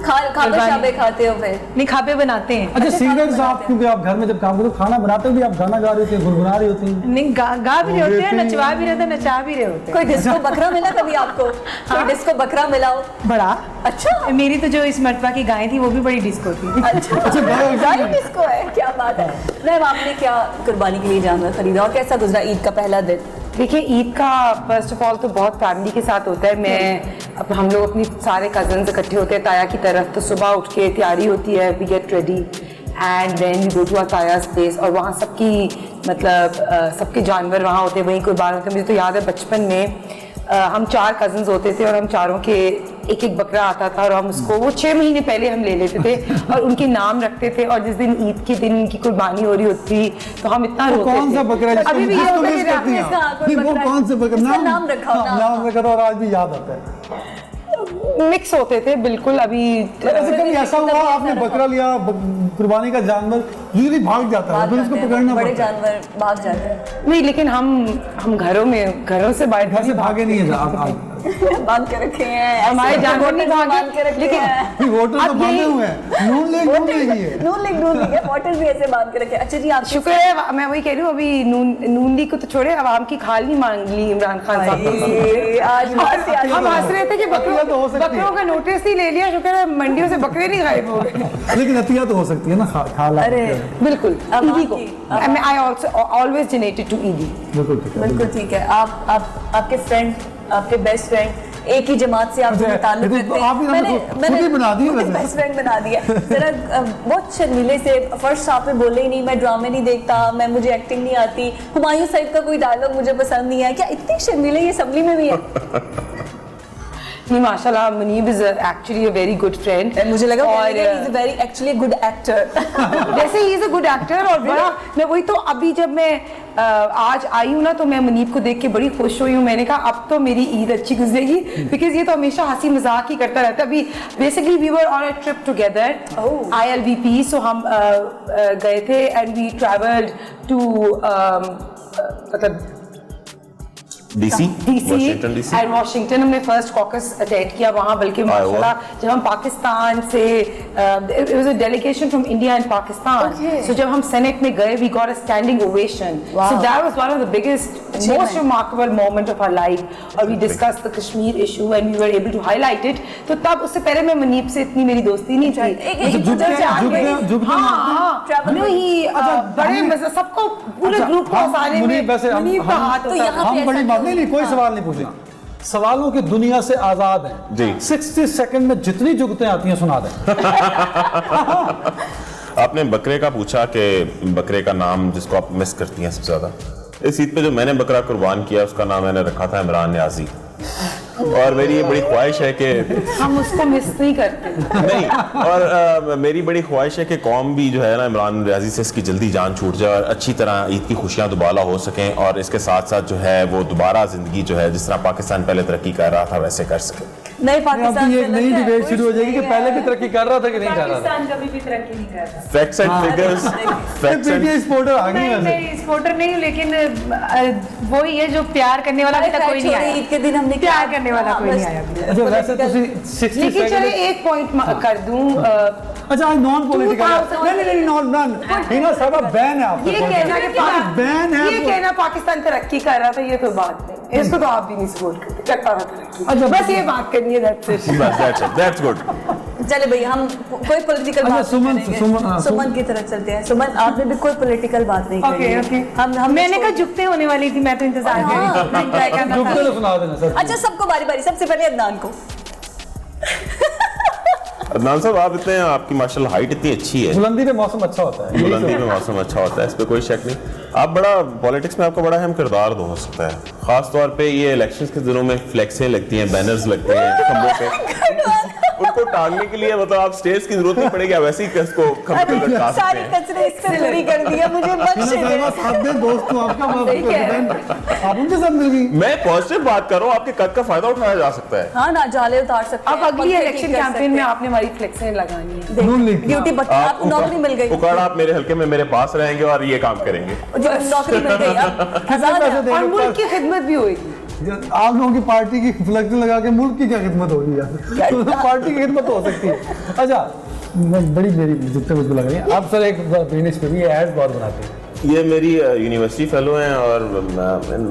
खाबे खाते हो फिर? नहीं, खाबे बनाते हैं। अच्छा, सिंगर साहब, क्योंकि आप घर में जब काम करते हो खाना बनाते हो भी, आप गाना गा रही होती है, गुनगुना रही होती है? नहीं, गा भी रहे होते हैं, नचवा भी रहे थे, नचा भी रहे होते हैं। कोई डिस्को बकरा मिला कभी आपको? कोई डिस्को बकरा मिला हो? बड़ा अच्छा। मेरी तो जो इस मर्तबा की गाय थी वो भी बड़ी डिस्को थी। अच्छा, गाय डिस्को है, क्या बात है। मैम, आपने क्या कुर्बानी के लिए जानवर खरीदा और कैसा गुजरा ईद का पहला दिन? देखिए, ईद का फर्स्ट ऑफ ऑल तो बहुत फैमिली के साथ होता है। हम लोग अपनी सारे कजन्स इकट्ठे होते हैं ताया की तरफ, तो सुबह उठ के तैयारी होती है, we get ready and then we go to our ताया's प्लेस और वहाँ सबकी सबके जानवर वहाँ होते हैं, वहीं कुर्बान होते हैं। मुझे तो याद है बचपन में हम 4 कजन्स होते थे और हम चारों के एक बकरा आता था और हम उसको वो 6 महीने पहले हम ले लेते थे और उनके नाम रखते थे और जिस दिन ईद के दिन उनकी कुर्बानी हो रही होती तो हम इतना रोते थे। कौन सा बकरा? अभी भी याद है वो कौन से बकरा? नाम रखा था और आज भी याद आता है। मिक्स होते थे बिल्कुल। अभी कभी ऐसा हुआ आपने बकरा लिया, कुर्बानी का जानवर यूजुअली भाग जाता है, फिर उसको पकड़ना बड़े जानवर भाग जाते हैं? नहीं, लेकिन हम घरों से बाहर घर से भागे नहीं है आप बांध के रखे हैं, हमारे जानवर नहीं भागे, लेकिन वोटर तो बांधे हुए हैं। नून लीग है, वोटर भी ऐसे बांध के रखे। अच्छा जी, आप शुक्र है, मैं वही कह रही हूँ, अभी नून लीग को तो छोड़े, आवाम की खाल नहीं मांग ली इमरान खान साहब। हम हंस रहे थे कि बकरों का नोटिस ही ले लिया, शुक्र है मंडियों से बकरे नहीं गायब हो गए। लेकिन अतिया तो हो सकती है ना, खाला। अरे बिल्कुल, ईदी को I also always donated to Edhi. बिल्कुल ठीक है। आपके फ्रेंड, आपके बेस्ट फ्रेंड एक ही जमात से आपसे ताल्लुक रखते हैं, मैंने बना दिया, बेस्ट फ्रेंड बना दिया। जरा बहुत शर्मीले से फर्स्ट हाफ में बोले ही नहीं, मैं ड्रामे नहीं देखता, मुझे एक्टिंग नहीं आती, हुमायूं साहब का कोई डायलॉग मुझे पसंद नहीं है। क्या इतनी शर्मीले ये असम्बली में भी है? नहीं, माशाल्लाह, Munib is actually a very good friend. मुझे लगा और he is very actually good actor. जैसे he is a good actor और बड़ा, मैं वही तो अभी जब मैं आज आई हूँ ना तो मैं मुनीब को देख के बड़ी खुश हुई हूँ। मैंने कहा अब तो मेरी ईद अच्छी गुजरेगी, बिकॉज ये तो हमेशा हंसी मजाक ही करता रहता है। अभी basically we were on a trip together, ILVP, so हम गए थे एंड वी ट्रैवल्ड टू मतलब DC एंड वाशिंगटन। हमने फर्स्ट कॉकस अटेंड किया वहाँ, बल्कि माशाल्लाह जब हम पाकिस्तान से it was a delegation from India and Pakistan, so जब हम सेनेट में गए we got a standing ovation, so that was one of the biggest most remarkable moment of our life और we discussed the Kashmir issue and we were able to highlight it. तो तब उससे पहले मैं मुनीब से इतनी मेरी दोस्ती नहीं थी। बड़े मजे, सबको पूरे ग्रुप को सारे मुनीब का हाथ होता है। नहीं, कोई सवाल नहीं पूछना, सवालों की दुनिया से आजाद हैं जी। 60 सेकंड में जितनी जुगतें आती हैं सुना दें। आपने बकरे का पूछा कि बकरे का नाम जिसको आप मिस करती हैं सबसे ज्यादा। इस ईद पे जो मैंने बकरा कुर्बान किया उसका नाम मैंने रखा था इमरान न्याजी। और मेरी ये बड़ी ख्वाहिश है कि हम उसको मिस नहीं करते नहीं, और मेरी बड़ी ख्वाहिश है कि कौम भी जो है ना इमरान रियाजी से इसकी जल्दी जान छूट जाए और अच्छी तरह ईद की खुशियाँ दोबारा हो सकें और इसके साथ साथ जो है वो दोबारा ज़िंदगी जो है जिस तरह पाकिस्तान पहले तरक्की कर रहा था वैसे कर सके। नए पाकिस्तान एक नई डिबेट शुरू हो जाएगी कि पहले भी तरक्की कर रहा था कि नहीं कर रहा था। पाकिस्तान कभी भी तरक्की नहीं कर रहा। Facts and figures, facts and supporter आ गई वैसे। मैं स्पोर्टर नहीं हूँ, लेकिन वो ये जो प्यार करने वाला अभी तक कोई नहीं आया। ईद के दिन हमने प्यार करने वाला कोई नहीं आया। अच्छा वैसे तुसी 60 लेकिन चलिए एक पॉइंट कर दूं। अच्छा नॉन पॉलिटिकल नहीं नॉन हिना साहब बैन है आपका। ये कहना कि बैन है, ये कहना पाकिस्तान तरक्की कर रहा था, ये कोई बात नहीं। इसको तो आप भी नहीं सपोर्ट करते, करता था तरक्की। अच्छा बस ये बात करनी है, दैट्स गुड। चले भैया हम कोई पॉलिटिकल बात नहीं करेंगे। सुमन की तरफ चलते हैं। सुमन आपने भी कोई पॉलिटिकल बात नहीं करी। ओके हम मैंने कहा झुकते होने वाली थी, मैं तो इंतजार कर रही थी। झुकते तो सुना देना सर। अच्छा सबको बारी बारी, सबसे पहले अदनान को। अदनान साहब आप इतने, आपकी माशाल्लाह हाइट इतनी अच्छी है। बुलंदी में मौसम अच्छा होता है। बुलंदी में मौसम अच्छा होता है, इस पे कोई शक नहीं। आप बड़ा पॉलिटिक्स में आपका बड़ा अहम किरदार हो सकता है, खास तौर पे ये इलेक्शंस के दिनों में फ्लेक्सें लगती हैं, बैनर्स लगते हैं खंभों पे, उनको टांगने के लिए मतलब आप स्टेज की जरूरत नहीं पड़ेगी, आप वैसे ही इसको खंभे पे लटका सकते सारी हैं। कचरे इससे दूरी कर दिया, मुझे बख्श साथ में दोस्त हूं आपका, आप उनके साथ मिल गई। मैं पॉजिटिव बात कर रहा हूँ, आपके कद का फायदा उठाया जा सकता है। हाँ ना, जाले उतार सकते हैं। अब अगली इलेक्शन कैंपेन में आपने हमारी फ्लेक्सें लगानी है। ड्यूटी आपको नौकरी मिल गई। उकाड़ आप मेरे हल्के में मेरे पास रहेंगे और ये काम करेंगे। नौकरी मिल गई, अब आजाद है। और मुल्क की खिदमत भी होगी। आप लोगों की पार्टी की फ्लेक्स लगा के मुल्क की क्या खिदमत होगी यार? पार्टी की खिदमत हो सकती है। अच्छा बड़ी मेरी जितने मुझे लग रही है आप सर एक बिजनेस पे भी एड्स बहुत बनाते हैं। ये मेरी यूनिवर्सिटी फेलो हैं और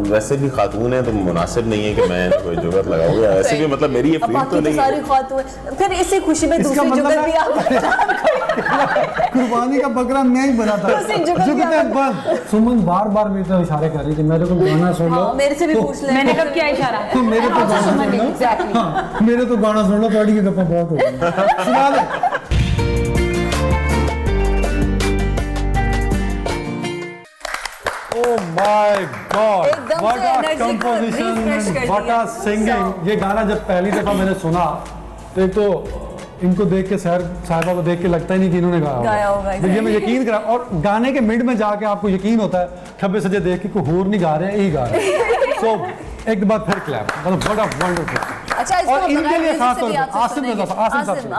वैसे भी खातून है तो मुनासिब नहीं है कि मैं कोई जुगत लगाऊंगा। वैसे भी मतलब मेरी ये फील्ड तो नहीं है। सारी खातून फिर इसी खुशी में दूसरी जुगत भी आप कुर्बानी का बकरा मैं ही बना था। जुगतें बंद। सुमन बार बार मेरे तरफ इशारे कर रही थी, मेरे को गाना सुन लो। मेरे से भी पूछ ले, मैंने कब क्या इशारा है? मेरे तो गाना सुन लो, मेरे तो गाना सुन लो, थोड़ी की गप्पा बहुत हो गई, सुना दे। Oh my God! What a composition! What a singing! ये गाना जब पहली दफा मैंने सुना तो एक तो इनको देख के साहिबा को देख के लगता ही नहीं कि इन्होंने गाया होगा। देखिए मैं यकीन करा, और गाने के मिड में जाके आपको यकीन होता है खब्बे सजे देख के कोई होर नहीं गा रहे, यही गा रहे हैं। So एक बार फिर क्लैप, मतलब what a wonderful! अच्छा इसको और इनके लिए खास तौर पर आसिम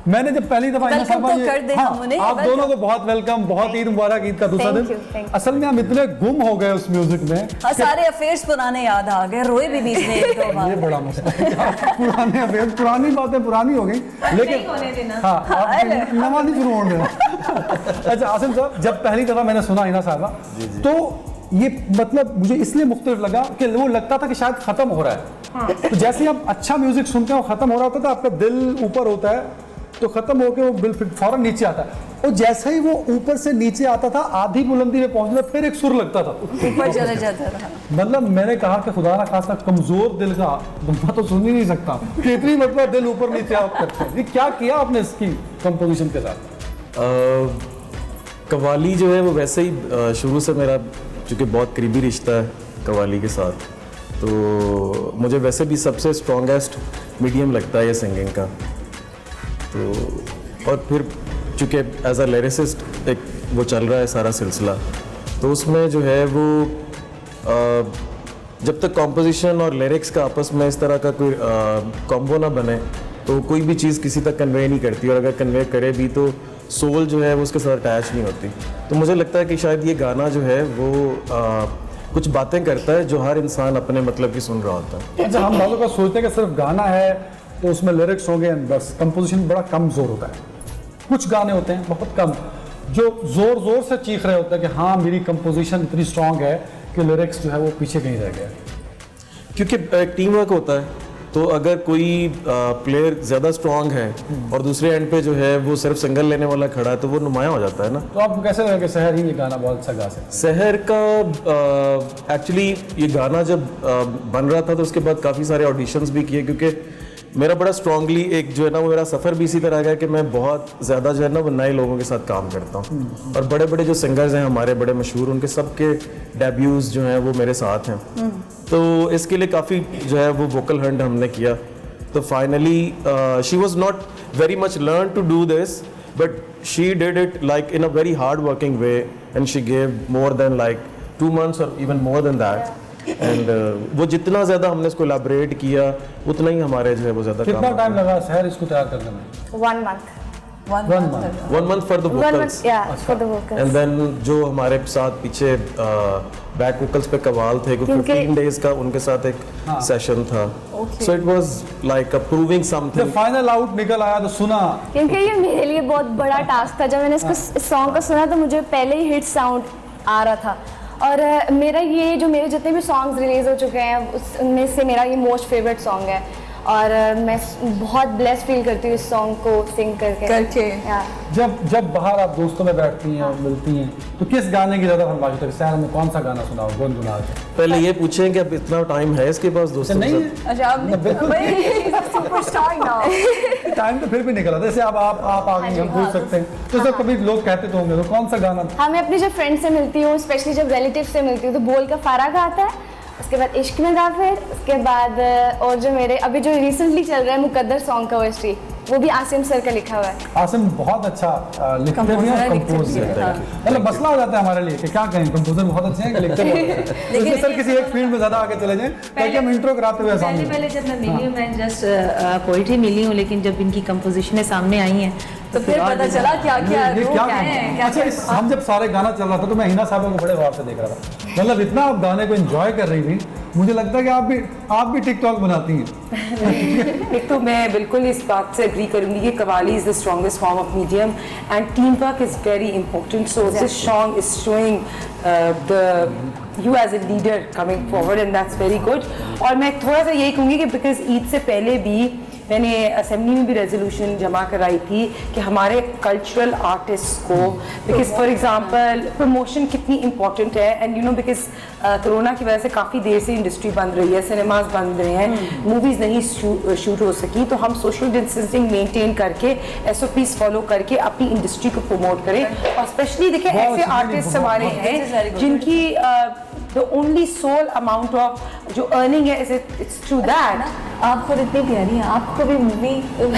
मैंने जब पहली दफा आप दोनों को बहुत वेलकम, बहुत ईद मुबारक, ईद का दूसरा दिन। असल में हम इतने गुम हो गए उस म्यूजिक में, सारे अफेयर्स पुराने याद आ गए, रोए भी बीच में एक दो बार। ये बड़ा मसला है, पुराने अफेयर्स, पुरानी बातें पुरानी हो गई, लेकिन हाँ नवा नहीं शुरू होने देना। अच्छा आसिम साहब जब पहली दफा मैंने सुना इना साहबा तो ये मतलब मुझे इसलिए मुख्तलिफ लगा कि वो लगता था कि शायद खत्म हो रहा है। तो जैसे आप अच्छा म्यूजिक सुनते हो खत्म हो रहा होता है तो आपका दिल ऊपर होता है, तो खत्म होके वो बिल फौरन नीचे आता है, और जैसे ही वो ऊपर से नीचे आता था आधी बुलंदी में पहुंचना फिर एक सुर लगता था, ऊपर चला जाता था। मतलब मैंने कहा कि खुदा ना खासा कमजोर दिल का बंदा तो सुन ही नहीं सकता कि इतनी मतलब दिल ऊपर नीचे आप करते हैं। ये क्या किया आपने इसकी कंपोजिशन के साथ? कव्वाली जो है वो वैसे ही शुरू से मेरा चूँकि बहुत करीबी रिश्ता है कव्वाली के साथ, तो मुझे वैसे भी सबसे स्ट्रॉन्गेस्ट मीडियम लगता है ये सिंगिंग का। तो और फिर चूँकि एज अ लिरिसिस्ट एक वो चल रहा है सारा सिलसिला, तो उसमें जो है वो जब तक कॉम्पोजिशन और लिरिक्स का आपस में इस तरह का कोई कॉम्बो ना बने तो कोई भी चीज़ किसी तक कन्वे नहीं करती, और अगर कन्वे करे भी तो सोल जो है वो उसके साथ अटैच नहीं होती। तो मुझे लगता है कि शायद ये गाना जो है वो कुछ बातें करता है जो हर इंसान अपने मतलब की सुन रहा होता है। अच्छा हम बालों का सोचते हैं कि सिर्फ गाना है तो उसमें लिरिक्स होंगे बस, कंपोजिशन बड़ा कम जोर होता है। कुछ गाने होते हैं बहुत कम जो जोर जोर से चीख रहे होते हैं कि हाँ मेरी कंपोजिशन इतनी स्ट्रांग है कि लिरिक्स जो है वो पीछे कहीं रह गया। क्योंकि टीम वर्क होता है, तो अगर कोई प्लेयर ज़्यादा स्ट्रांग है और दूसरे एंड पे जो है वो सिर्फ सिंगल लेने वाला खड़ा है तो वो नुमाया हो जाता है ना। तो आपको कैसे लगा कि सहर ही ये गाना बहुत अच्छा गा सकता है? सहर का एक्चुअली ये गाना जब बन रहा था तो उसके बाद काफ़ी सारे ऑडिशंस भी किए, क्योंकि मेरा बड़ा स्ट्रांगली एक जो है ना वो मेरा सफ़र भी इसी तरह का है कि मैं बहुत ज़्यादा जो है ना वो नए लोगों के साथ काम करता हूँ और बड़े बड़े जो सिंगर्स हैं हमारे बड़े मशहूर उनके सबके डेब्यूज़ जो हैं वो मेरे साथ हैं। तो इसके लिए काफ़ी जो है वो वोकल हंट हमने किया। तो finally she was not very much learn to do this but she did it like in a very hard working way and she gave more than like 2 months और even more than that. And वो जितना ज़्यादा हमने इसको एलाबरेट किया उतना ही हमारे जो है वो ज़्यादा कितना टाइम लगा शहर इसको तैयार करने में? 1 month. 1 month for the vocals. For the vocals. And then जो हमारे साथ पीछे बैक वोकल्स पे कवाल थे, 15 days का उनके साथ एक सेशन था। So it was like proving something. जब फाइनल आउट निकल आया तो सुना, क्योंकि ये मेरे लिए बहुत बड़ा टास्क था। जब मैंने इसको सॉन्ग को सुना तो मुझे पहले ही हिट साउंड आ रहा था और मेरा ये जो मेरे जितने भी सॉन्ग्स रिलीज़ हो चुके हैं उसमें से मेरा ये मोस्ट फेवरेट सॉन्ग है और मैं बहुत ब्लेस फील करती हूँ इस सॉन्ग को सिंग करके। जब बाहर आप दोस्तों में बैठती हैं और मिलती हैं तो किस गाने की ज़्यादा फरमाइश होती है? शहर में कौन सा गाना सुनाओ गुनगुना के? पहले ये पूछें कि अब इतना टाइम है इसके पास दोस्तों नहीं सुपरस्टार ना टाइम तो फिर भी निकला। जैसे अब आप आ गई हम पूछ सकते हैं तो सब कभी लोग कहते तो होंगे तो कौन सा गाना? हाँ, मैं अपनी जब फ्रेंड से मिलती हूँ स्पेशली जब रिलेटिव से मिलती हूँ तो बोल का फारा का आता है, उसके बाद इश्क में गाफिर, उसके बाद और जो मेरे अभी जो रिसेंटली चल रहा है मुकद्दर सॉन्ग का ओएसटी वो भी आसिम सर का लिखा हुआ है। आसिम बहुत अच्छा लिखते भी हैं, कंपोज करते हैं। मतलब मसला हो जाता है हमारे लिए कि क्या कहें, कंपोजर बहुत अच्छे हैं कि लिखते हैं। लेकिन सर किसी एक फील्ड में ज़्यादा आगे चले जाएं ताकि हम इंट्रो कराते हुए आसान हो। पहले जब मैं मिली हूँ मैं जस्ट पोइट्री मिली हूँ, लेकिन जब इनकी कंपोजिशनें सामने आई हैं तो फिर पता चला क्या है। अच्छा, हम जब सारे गाना चल रहा था तो मैं हिना साहब को बड़े गौर से देख रहा था। मतलब इतना आप गाने को एंजॉय कर रही थी, मुझे लगता है कि आप भी टिकटॉक बनाती हैं। एक तो मैं बिल्कुल इस बात से एग्री करूंगी कि qawwali is the strongest form of medium and team work is very important. So this song is showing the you as a leader coming forward and that's very good. और मैं थोड़ा सा यही कहूँगी कि बिकॉज ईद से पहले भी मैंने असेंबली में भी रेजोल्यूशन जमा कराई थी कि हमारे कल्चरल आर्टिस्ट को बिकॉज फॉर एग्जांपल प्रमोशन कितनी इंपॉर्टेंट है and you know because corona की वजह से काफ़ी देर से इंडस्ट्री बंद रही है, सिनेमाज बंद रहे हैं, मूवीज़ नहीं शूट हो सकी, तो हम सोशल डिस्टेंसिंग मेंटेन करके SOPs फॉलो करके अपनी इंडस्ट्री को प्रमोट करें। और स्पेशली देखिए ऐसे आर्टिस्ट हमारे हैं जिनकी the only sole amount of जो earning है it's through that। आप खुद इतनी प्यारी हैं, आपको भी मूवी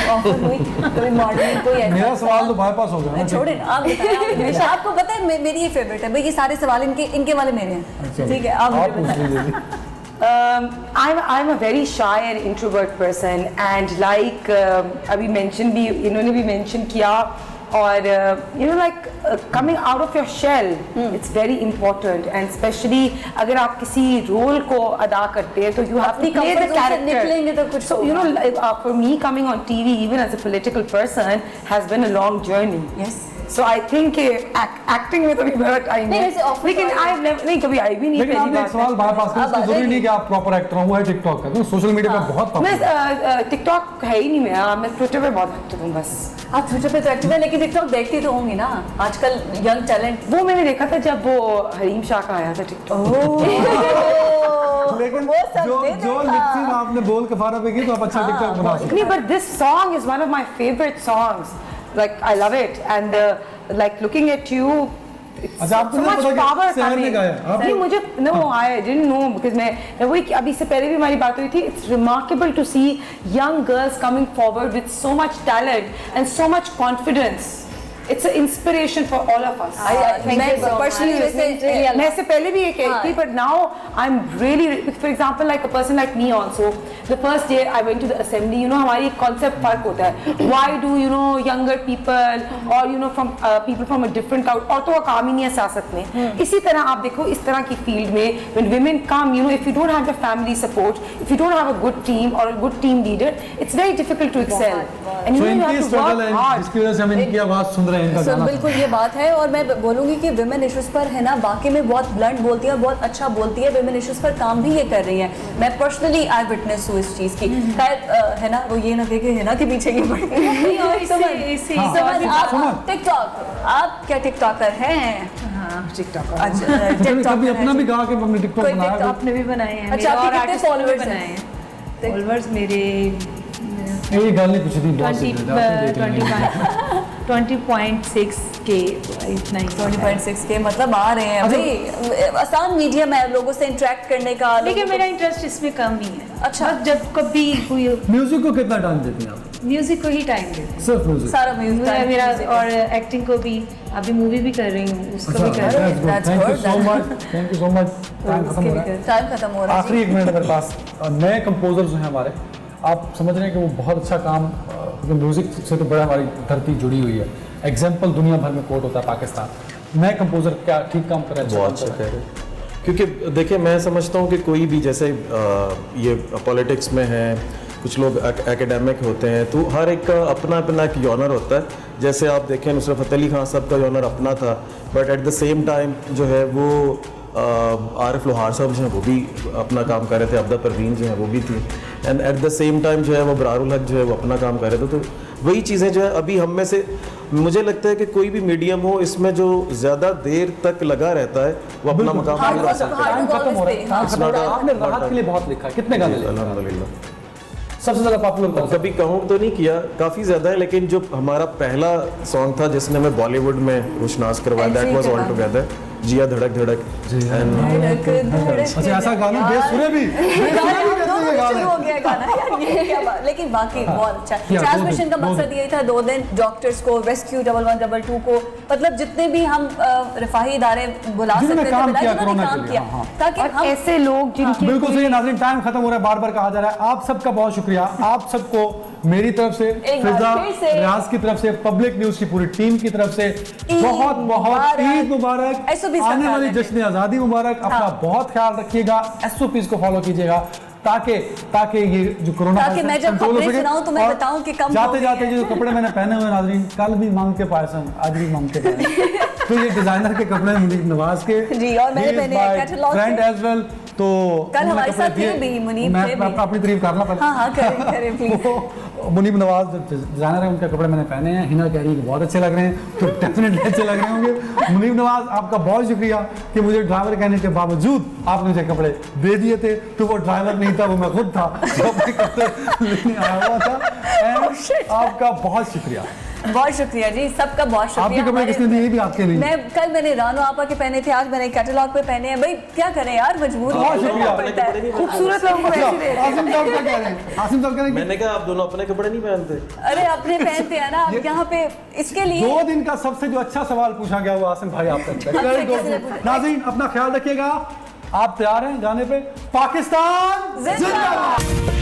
ऑफर हुई कभी मॉडलिंग कोई ऐसा? मेरा सवाल तो बाईपास हो गया। छोड़े आप बताएं। आपको पता है मेरी ये फेवरेट है भाई, ये सारे सवाल इनके वाले मेरे हैं। ठीक है, आप I'm a very shy and introvert person and like अभी mention भी इन्होंने भी mention किया और you know like coming out of your shell it's very important and especially अगर आप किसी रोल को अदा करते हैं तो you have to play the character। निकलेंगे तो कुछ so you know for me coming on TV even as a political person has been a long journey। yes So I think acting में कभी बड़ा टाइम है, लेकिन I've never नहीं कभी आई भी नहीं। लेकिन आपने एक सवाल बाईपास किया, इसमें जरूरी नहीं कि आप प्रॉपर एक्टर हो, है टिकटॉक का तो सोशल मीडिया पे बहुत पॉपुलर है। मैं टिकटॉक है ही नहीं, मैं ट्विटर पे बहुत एक्टिव हूँ बस। आप ट्विटर पे तो एक्टिव है लेकिन टिकटॉक देखती तो होंगी ना आजकल यंग टैलेंट। वो मैंने देखा था जब वो हरीम शाह का आया था टिकटॉक। लेकिन जो लिपसिंग आपने बोल के फारा पे की तो आप अच्छा टिकटॉक बना सकते हैं। नहीं, but this song is one of my favorite songs। Like I love it and like looking at you अच्छा आपको so much power coming। नहीं मुझे no I didn't know because मैं वही अभी से पहले भी हमारी बात हुई थी। It's remarkable to see young girls coming forward with so much talent and so much confidence। It's an inspiration for all of us। मैं personally मैं इससे पहले भी ये कहती थी but now I'm really for example like a person like me also the first day I went to the assembly you know हमारी concept फर्क होता है। Why do you know younger people or you know from people from a different crowd औरतों का काम ही नहीं है सियासत में। इसी तरह आप देखो इस तरह की फील्ड में when women come you know if you don't have the family support if you don't have a good team or a good team leader it's very difficult to excel and you have to work hard। इसकी वजह से हम इनकी आवाज़ सुन रहे हैं। बिल्कुल ये बात है और मैं बोलूँगी कि विमेन इश्यूज पर है ना वाकई में बहुत ब्लंट बोलती है और बहुत अच्छा बोलती है। विमेन इश्यूज पर काम भी ये कर रही है, मैं पर्सनली आई विटनेस हूँ इस चीज़ की। खैर है ना वो ये ना देखे है ना कि पीछे की पड़ी टिकटॉक। आप क्या टिकटॉकर हैं? टिकटॉकर अच्छा कभी अपना भी गा के हमने टिकटॉक बनाया, आपने भी बनाए हैं। अच्छा आपके कितने फॉलोअर्स हैं? फॉलोअर्स मेरे ये गल नहीं पूछी थी बहुत सी 20.6K इतना ही 20.6K मतलब आ रहे हैं भाई, आसान मीडियम है लोगों से इंटरेक्ट करने का। लेकिन मेरा इंटरेस्ट इसमें कम ही है। अच्छा, जब कभी कोई म्यूजिक को कितना टाइम देती हैं आप? म्यूजिक को ही टाइम देती हूँ, सिर्फ म्यूजिक, सारा म्यूजिक मेरा, और एक्टिंग को भी अभी मूवी भी कर रही हूँ, उसको भी कर रही हूँ। Thank you so much. Time खत्म हो रहा है। आखिरी 1 मिनट मेरे पास। नए कंपोजर्स हैं हमारे, आप समझ रहे हैं कि वो बहुत अच्छा काम, म्यूजिक से तो बड़ा हमारी धरती जुड़ी हुई है। एग्जाम्पल दुनिया भर में कोट होता है पाकिस्तान, नए कंपोजर क्या ठीक काम कर रहे हैं? बहुत अच्छा कह रहे हैं, क्योंकि देखिए मैं समझता हूँ कि कोई भी जैसे ये पॉलिटिक्स में है, कुछ लोग एकेडमिक होते हैं, तो हर एक का अपना अपना एक जॉनर होता है। जैसे आप देखें नुसरत फ़तेह अली खान साहब का जॉनर अपना था, but at the same time जो है वो आरिफ लोहार साहब जो हैं वो भी अपना काम कर रहे थे, अब्दा परवीन जो है वो भी थी, and at the same time जो है वो बरारुल हक जो है वो अपना काम कर रहे थे। तो वही चीज़ें जो है अभी हम में से, मुझे लगता है कि कोई भी मीडियम हो, इसमें जो ज़्यादा देर तक लगा रहता है वो अपना मकाम बना सकता है। आपने राहत के लिए बहुत लिखा, कितने गाने लिखे? अल्हम्दुलिल्लाह सबसे ज़्यादा पॉपुलर कभी काउंट तो नहीं किया, काफ़ी ज़्यादा है, लेकिन जो हमारा पहला सॉन्ग था जिसने हमें बॉलीवुड में रुशनास करवाया, दैट वाज ऑल टुगेदर, जिया धड़क धड़क। अच्छा, ऐसा गाना बेसुरे भी शुरू हो गया गाना यार, ये क्या बात। लेकिन बाकी बहुत अच्छा है। चार्ल्स मिशन का मकसद यही था, 2 दिन डॉक्टर्स को, रेस्क्यू 1112 को, मतलब जितने भी हम रफाही इदारे बुला सकते थे, काम किया ताकि हम ऐसे लोग जिनके। बिल्कुल सही नाज़रीन, टाइम खत्म हो रहा है, बार बार कहा जा रहा है। आप सबका बहुत शुक्रिया, आप सबको मेरी तरफ से, फिजा, रियाज की तरफ से, पब्लिक न्यूज की पूरी टीम की तरफ से बहुत बहुत ईद मुबारक, आने वाली जश्न आज़ादी मुबारक। अपना बहुत ख्याल रखिएगा, SOPs को फॉलो कीजिएगा ताकि ये जो कोरोना ताकि मैं जब खबरें सुनाऊं तो मैं बताऊं कि कम जाते जाते जो कपड़े मैंने पहने हुए नाज़रीन, कल भी मांग के पायसन, आज भी मांग के पायसन। तो ये डिजाइनर के कपड़े मुनीब नवाज के जी, और मैंने पहने कैटलॉग फ्रेंड एज वेल। तो कल हमारे साथ थे भी मुनीब, मैं अपनी तारीफ करना पहले। हाँ करें प्लीज। मुनीब नवाज जो डिजाइनर है, उनके कपड़े मैंने पहने हैं, हिना कह रही है बहुत अच्छे लग रहे हैं, तो डेफिनेटली अच्छे लग रहे होंगे। मुनीब नवाज, आपका बहुत शुक्रिया कि मुझे ड्राइवर कहने के बावजूद आपने मुझे कपड़े दे दिए थे। तो वो ड्राइवर नहीं था, वो मैं खुद था जो अपने कपड़े लेने आया हुआ था। आपका बहुत शुक्रिया, बहुत शुक्रिया जी, सबका बहुत शुक्रिया। आपके कपड़े किसने दिए? भी आपके नहीं। मैंने रानो आपा के पहने थे, आज मैंने कैटलॉग पे पहने हैं। भाई क्या करें यार, मजबूर है। खूबसूरत लोगों को वैसे दे रहे हैं। आसिम साहब क्या कह रहे हैं? आसिम साहब कह रहे हैं मैंने कहा आप दोनों अपने कपड़े नहीं पहनते? अरे अपने पहनते हैं ना, अब यहाँ पे इसके लिए 2 दिन का सबसे जो अच्छा सवाल पूछा गया वो आसिम भाई आप तक। नाज़रीन अपना ख्याल रखिएगा, आप तैयार हैं गाने पे? पाकिस्तान जिंदाबाद।